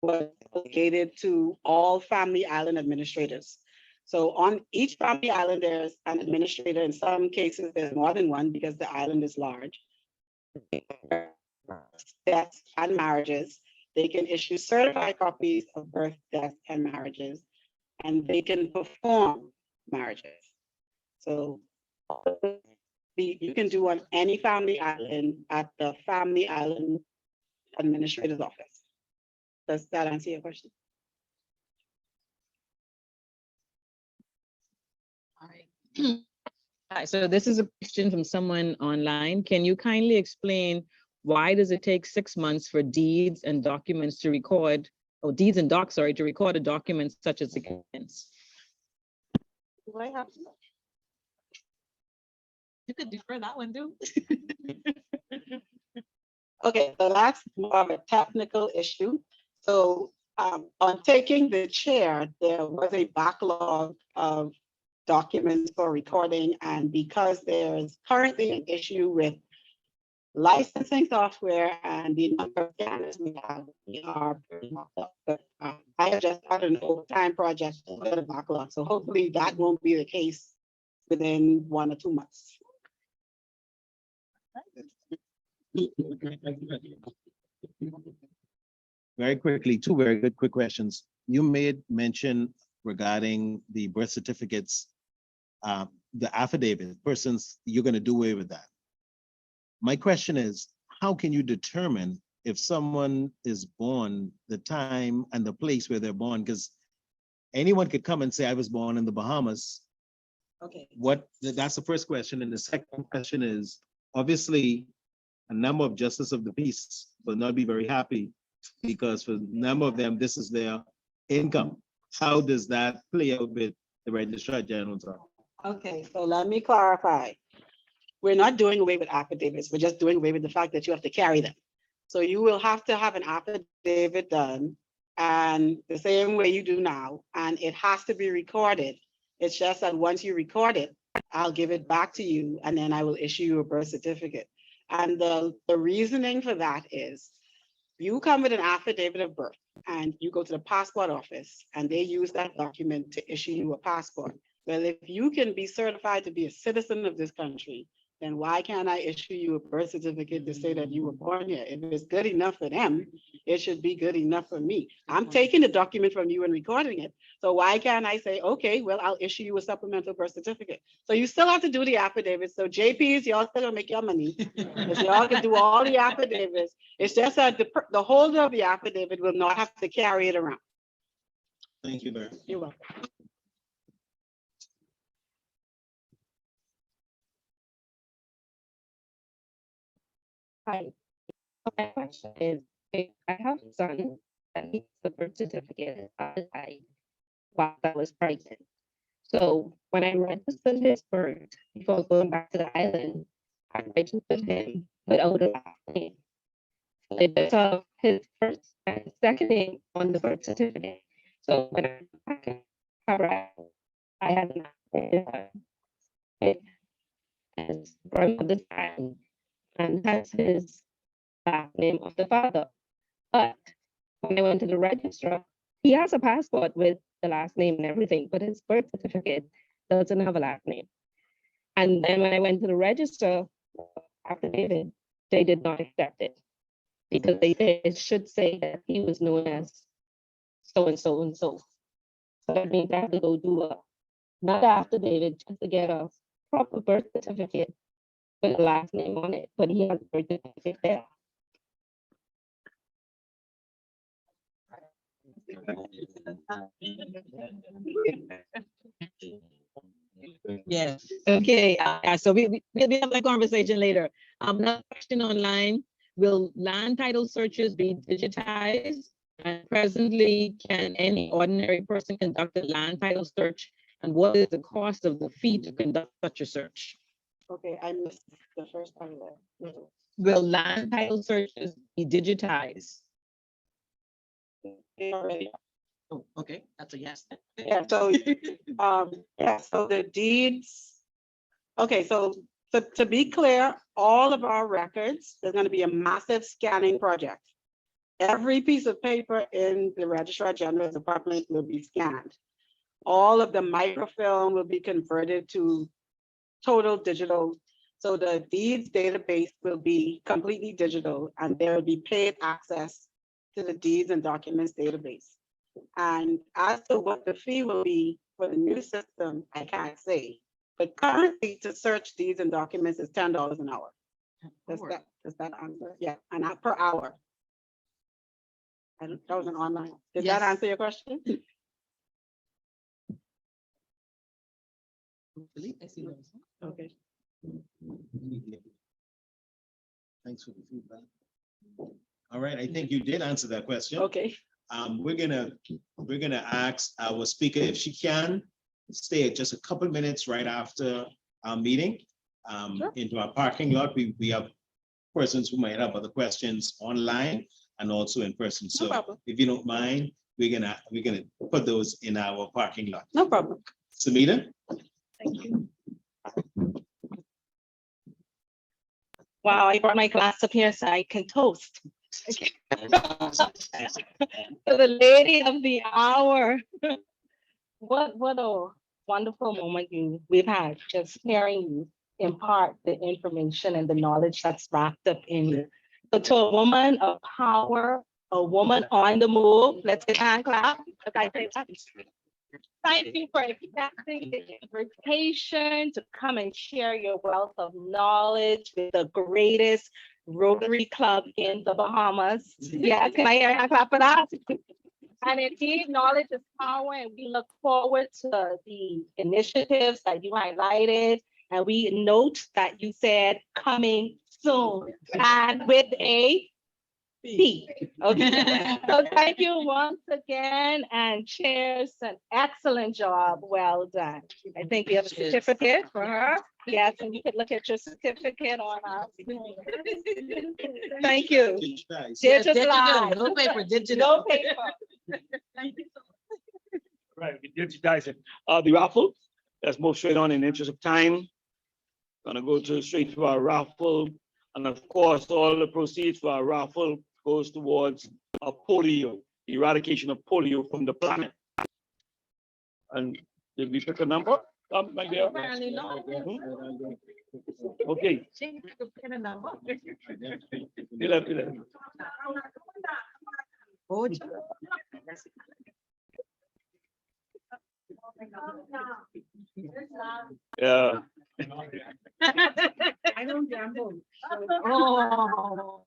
[SPEAKER 13] was delegated to all Family Island administrators. So on each Family Island, there's an administrator. In some cases, there's more than one because the island is large. Deaths and marriages. They can issue certified copies of birth, deaths, and marriages, and they can perform marriages. So you can do on any Family Island at the Family Island Administrator's Office. Does that answer your question?
[SPEAKER 9] All right. Hi, so this is a question from someone online. Can you kindly explain why does it take 6 months for deeds and documents to record, or deeds and docs, sorry, to record a document such as agreements?
[SPEAKER 13] Do I have to?
[SPEAKER 9] You could defer that one too.
[SPEAKER 13] Okay, so that's more of a technical issue. So on taking the chair, there was a backlog of documents for recording, and because there's currently an issue with licensing software and the number of scanners we have, we are pretty locked up. But I have just started an overtime project to clear the backlog, so hopefully that won't be the case within 1 or 2 months.
[SPEAKER 5] Very quickly, two very good quick questions. You made mention regarding the birth certificates, the affidavit, persons, you're going to do away with that. My question is, how can you determine if someone is born, the time and the place where they're born? Because anyone could come and say, I was born in the Bahamas,
[SPEAKER 9] Okay.
[SPEAKER 5] That's the first question. And the second question is, obviously, a number of justices of the peace will not be very happy because for a number of them, this is their income. How does that play out with the Registrar General's office?
[SPEAKER 13] Okay, so let me clarify. We're not doing away with affidavits. We're just doing away with the fact that you have to carry them. So you will have to have an affidavit done and the same way you do now, and it has to be recorded. It's just that once you record it, I'll give it back to you and then I will issue you a birth certificate. And the reasoning for that is you come with an affidavit of birth and you go to the passport office and they use that document to issue you a passport. Well, if you can be certified to be a citizen of this country, then why can't I issue you a birth certificate to say that you were born here? If it's good enough for them, it should be good enough for me. I'm taking the document from you and recording it. So why can't I say, okay, well, I'll issue you a supplemental birth certificate. So you still have to do the affidavits. So JPs, y'all still gonna make your money. Because y'all can do all the affidavits. It's just that the holder of the affidavit will not have to carry it around.
[SPEAKER 5] Thank you, Mary.
[SPEAKER 13] You're welcome.
[SPEAKER 6] Hi. My question is, if I have a son that needs the birth certificate while I was pregnant. So when I registered his birth before going back to the island, I registered him without a last name. So it just saw his first and second name on the birth certificate. So when I went back in correct, I had an it as grandmother's side and that's his last name of the father. But when I went to the registrar, he has a passport with the last name and everything, but his birth certificate doesn't have a last name. And then when I went to the register affidavit, they did not accept it because they said it should say that he was known as so and so and so. So that means I have to go do another affidavit just to get a proper birth certificate with the last name on it, but he has a birth certificate there.
[SPEAKER 9] Yes, okay, so we'll have that conversation later. Another question online, will land title searches be digitized? And presently, can any ordinary person conduct a land title search? And what is the cost of the fee to conduct such a search?
[SPEAKER 13] Okay, I missed the first part of that.
[SPEAKER 9] Will land title searches be digitized?
[SPEAKER 13] They already
[SPEAKER 4] Oh, okay, that's a yes.
[SPEAKER 13] Yeah, so, yeah, so the deeds. Okay, so to be clear, all of our records, there's gonna be a massive scanning project. Every piece of paper in the Registrar General's department will be scanned. All of the microfilm will be converted to total digital. So the deeds database will be completely digital and there will be paid access to the deeds and documents database. And as to what the fee will be for the new system, I can't say. But currently to search deeds and documents is $10 an hour. Does that answer? Yeah, and not per hour. That was an online. Did that
[SPEAKER 9] Yes.
[SPEAKER 13] answer your question? Okay.
[SPEAKER 5] Thanks for the feedback. All right, I think you did answer that question.
[SPEAKER 13] Okay.
[SPEAKER 5] We're gonna ask our speaker if she can stay just a couple minutes right after our meeting
[SPEAKER 13] Sure.
[SPEAKER 5] into our parking lot. We have persons who might have other questions online and also in person.
[SPEAKER 13] No
[SPEAKER 5] So
[SPEAKER 13] problem.
[SPEAKER 5] if you don't mind, we're gonna put those in our parking lot.
[SPEAKER 13] No problem.
[SPEAKER 5] Samita?
[SPEAKER 9] Thank you. Wow, I brought my glass up here so I can toast. So the lady of the hour. What a wonderful moment we've had, just hearing you impart the information and the knowledge that's wrapped up in you. So to a woman of power, a woman on the move, let's get a hand clap. Okay, say that. Thank you for accepting the invitation to come and share your wealth of knowledge with the greatest Rotary Club in the Bahamas. Yes, can I hear a hand clap for that?
[SPEAKER 14] And indeed, knowledge is power, and we look forward to the initiatives that you highlighted. And we note that you said coming soon and with a B. Okay. So thank you once again, and cheers, an excellent job. Well done. I think we have a certificate for her. Yes, and you could look at your certificate on our screen. Thank you. Digitalized.
[SPEAKER 4] No paper, digital.
[SPEAKER 14] No paper. Thank you so much.
[SPEAKER 1] Right, we digitize it. The raffle, let's move straight on in the interest of time. Gonna go straight to our raffle. And of course, all the proceeds for our raffle goes towards polio, eradication of polio from the planet. And did we pick a number? Right there?
[SPEAKER 14] Apparently not.
[SPEAKER 1] Okay.
[SPEAKER 14] She could pick a number.
[SPEAKER 1] 11. Yeah.
[SPEAKER 14] I don't gamble. Oh.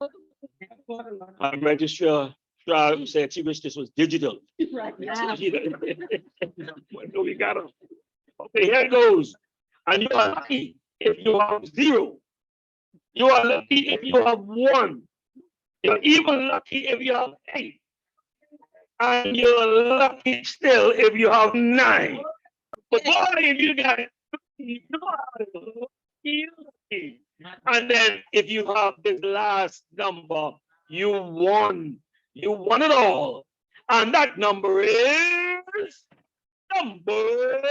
[SPEAKER 1] My registrar said she wished this was digital.
[SPEAKER 14] Right. Yeah.
[SPEAKER 1] No, we got them. Okay, here it goes. And you are lucky if you have 0. You are lucky if you have 1. You're even lucky if you have 8. And you're lucky still if you have 9. But boy, if you got it, you are lucky. And then if you have this last number, you won. You won it all. And that number is number.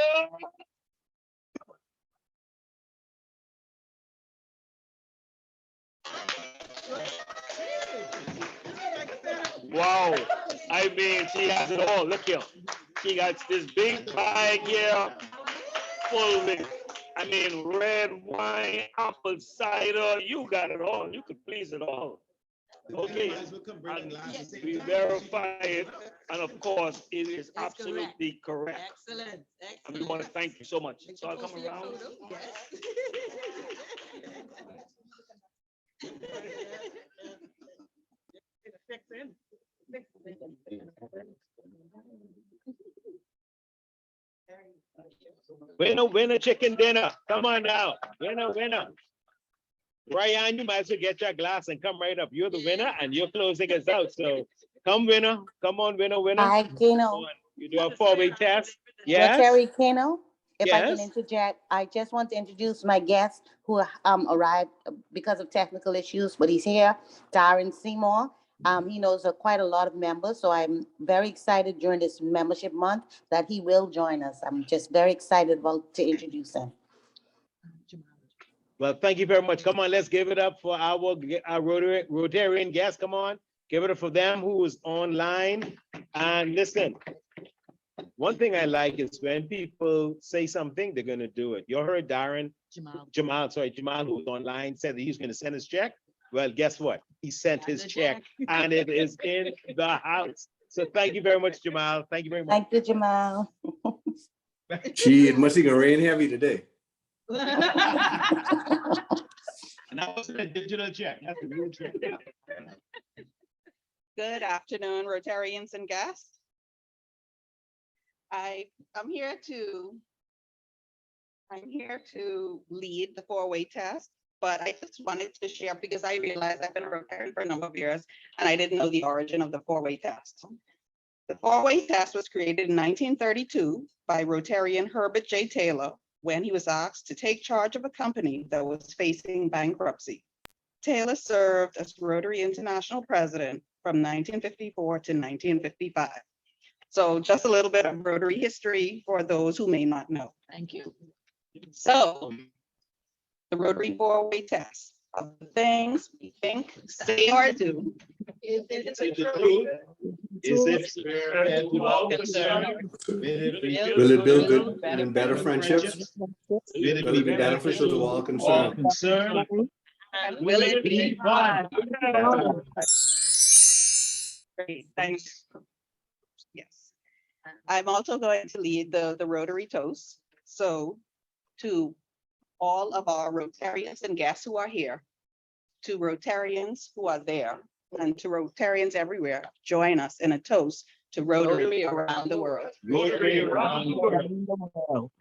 [SPEAKER 1] Wow. I mean, she has it all. Look here. She got this big bag here full with, I mean, red wine, apple cider. You got it all. You could please it all. Okay. And we verify it. And of course, it is absolutely correct.
[SPEAKER 4] Excellent.
[SPEAKER 1] And we want to thank you so much. So I'll come around.
[SPEAKER 5] Winner, chicken dinner. Come on now. Winner. Ryan, you might as well get your glass and come right up. You're the winner and you're closing us out. So come, winner. Come on, winner.
[SPEAKER 10] Hi, Kano.
[SPEAKER 5] You do a 4-way test. Yes.
[SPEAKER 10] Rotary Kano. If I can
[SPEAKER 5] Yes.
[SPEAKER 10] interject, I just want to introduce my guest who arrived because of technical issues, but he's here, Darren Seymour. He knows quite a lot of members, so I'm very excited during this membership month that he will join us. I'm just very excited to introduce him.
[SPEAKER 5] Well, thank you very much. Come on, let's give it up for our Rotarian guests. Come on, give it up for them who is online. And listen, one thing I like is when people say something, they're going to do it. You heard Darren, Jamal, who's online, said that he's going to send his check. Well, guess what? He sent his check and it is in the house. So thank you very much, Jamal. Thank you very much.
[SPEAKER 10] Thank you, Jamal.
[SPEAKER 12] Gee, it must be gonna rain heavy today.
[SPEAKER 5] And that was a digital check. That's a real check.
[SPEAKER 3] Good afternoon, Rotarians and guests. I'm here to lead the 4-way test, but I just wanted to share because I realized I've been a Rotarian for a number of years and I didn't know the origin of the 4-way test. The 4-way test was created in 1932 by Rotarian Herbert J. Taylor when he was asked to take charge of a company that was facing bankruptcy. Taylor served as Rotary International President from 1954 to 1955. So just a little bit of Rotary history for those who may not know.
[SPEAKER 14] Thank you.
[SPEAKER 3] So the Rotary 4-way test of the things we think, say, or do.
[SPEAKER 5] Is it fair and to all concerned?
[SPEAKER 12] Will it build good and better friendships? Will it be beneficial to all concerned?
[SPEAKER 3] And will it be fun? Great, thanks. Yes. I'm also going to lead the Rotary toast. So to all of our Rotarians and guests who are here, to Rotarians who are there, and to Rotarians everywhere, join us in a toast to Rotary around the world.
[SPEAKER 1] Rotary around the world.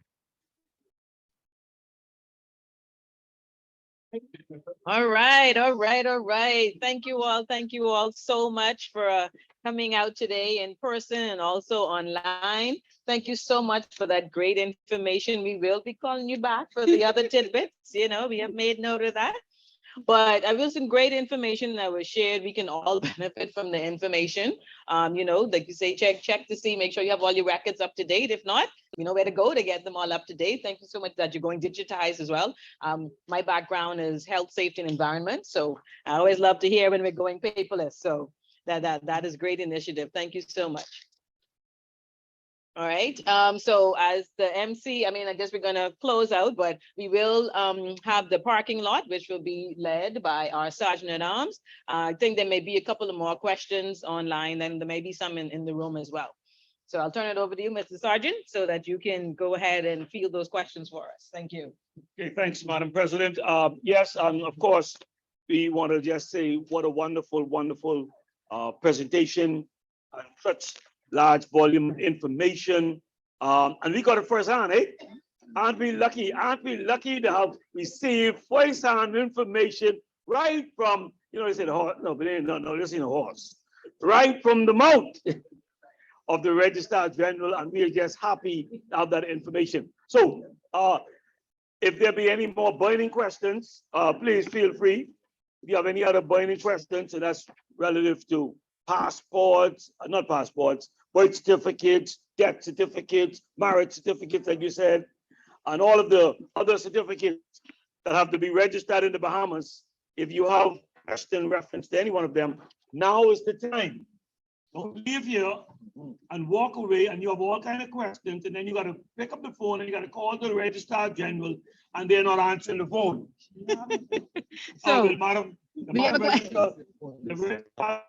[SPEAKER 9] All right, all right, all right. Thank you all. Thank you all so much for coming out today in person and also online. Thank you so much for that great information. We will be calling you back for the other tidbits. You know, we have made note of that. But I was some great information that was shared. We can all benefit from the information. You know, like you say, check to see, make sure you have all your records up to date. If not, you know where to go to get them all up to date. Thank you so much that you're going digitized as well. My background is health, safety, and environment. So I always love to hear when we're going paperless. So that is a great initiative. Thank you so much. All right, so as the MC, I mean, I guess we're gonna close out, but we will have the parking lot, which will be led by our Sergeant at Arms. I think there may be a couple of more questions online, and there may be some in the room as well. So I'll turn it over to you, Mr. Sergeant, so that you can go ahead and field those questions for us. Thank you.
[SPEAKER 1] Okay, thanks, Madam President. Yes, of course, we want to just say what a wonderful, wonderful presentation and such large volume of information. And we got it firsthand, eh? Aren't we lucky? Aren't we lucky to have received firsthand information right from, you know, they said horse, no, but they ain't, no, this ain't a horse. Right from the mouth of the Registrar General, and we are just happy to have that information. So if there be any more burning questions, please feel free. If you have any other burning questions, and that's relative to passports, not passports, birth certificates, death certificates, marriage certificates, like you said, and all of the other certificates that have to be registered in the Bahamas. If you have question reference to any one of them, now is the time. Don't leave here and walk away and you have all kind of questions, and then you got to pick up the phone and you got to call the Registrar General and they're not answering the phone.
[SPEAKER 9] So
[SPEAKER 1] Madam,
[SPEAKER 9] we have a
[SPEAKER 1] Registrar, the Registrar,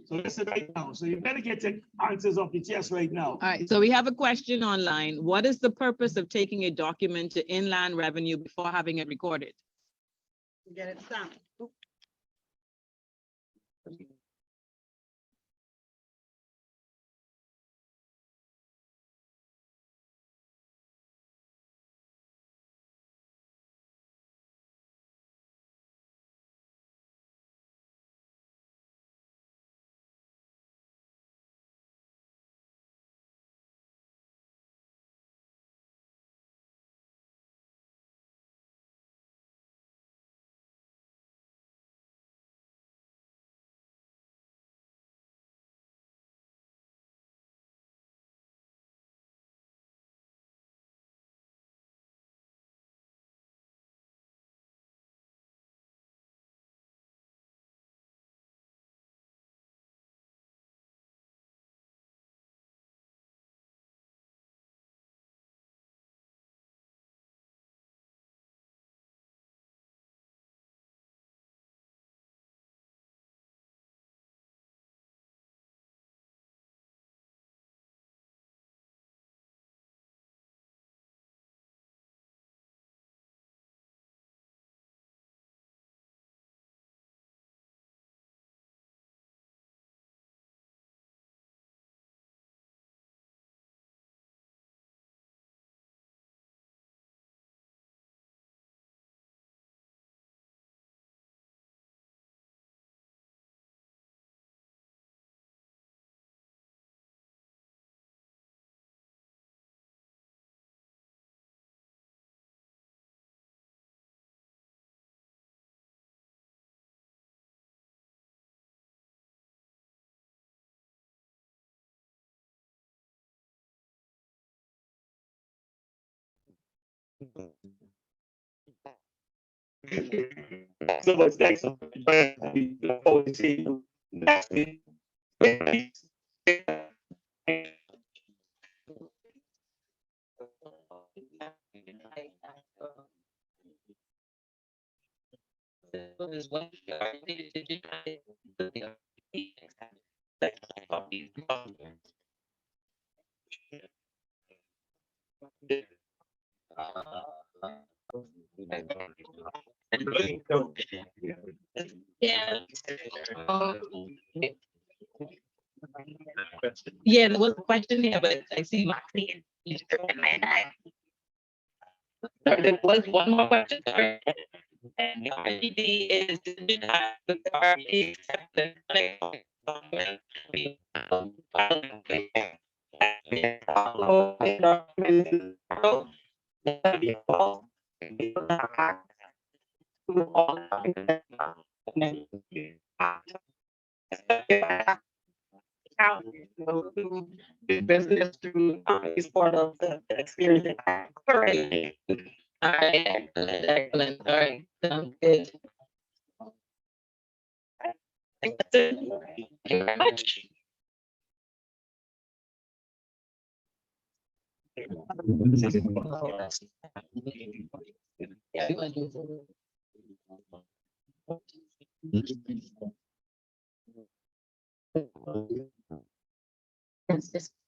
[SPEAKER 1] so listen right now. So you better get your answers off your chest right now.
[SPEAKER 9] All right, so we have a question online. What is the purpose of taking a document to Inland Revenue before having it recorded?
[SPEAKER 3] Get it stamped.
[SPEAKER 1] So much thanks. We look forward to seeing you next week.
[SPEAKER 9] Yeah. Yeah, there was a question here, but I see Maxine. Sorry, there was one more question. Sorry. And the RGD is the RGD acceptance. Business through is part of the experience. Correct. All right, excellent, excellent. All right, sounds good. Thank you very much. Yeah, we want to do it.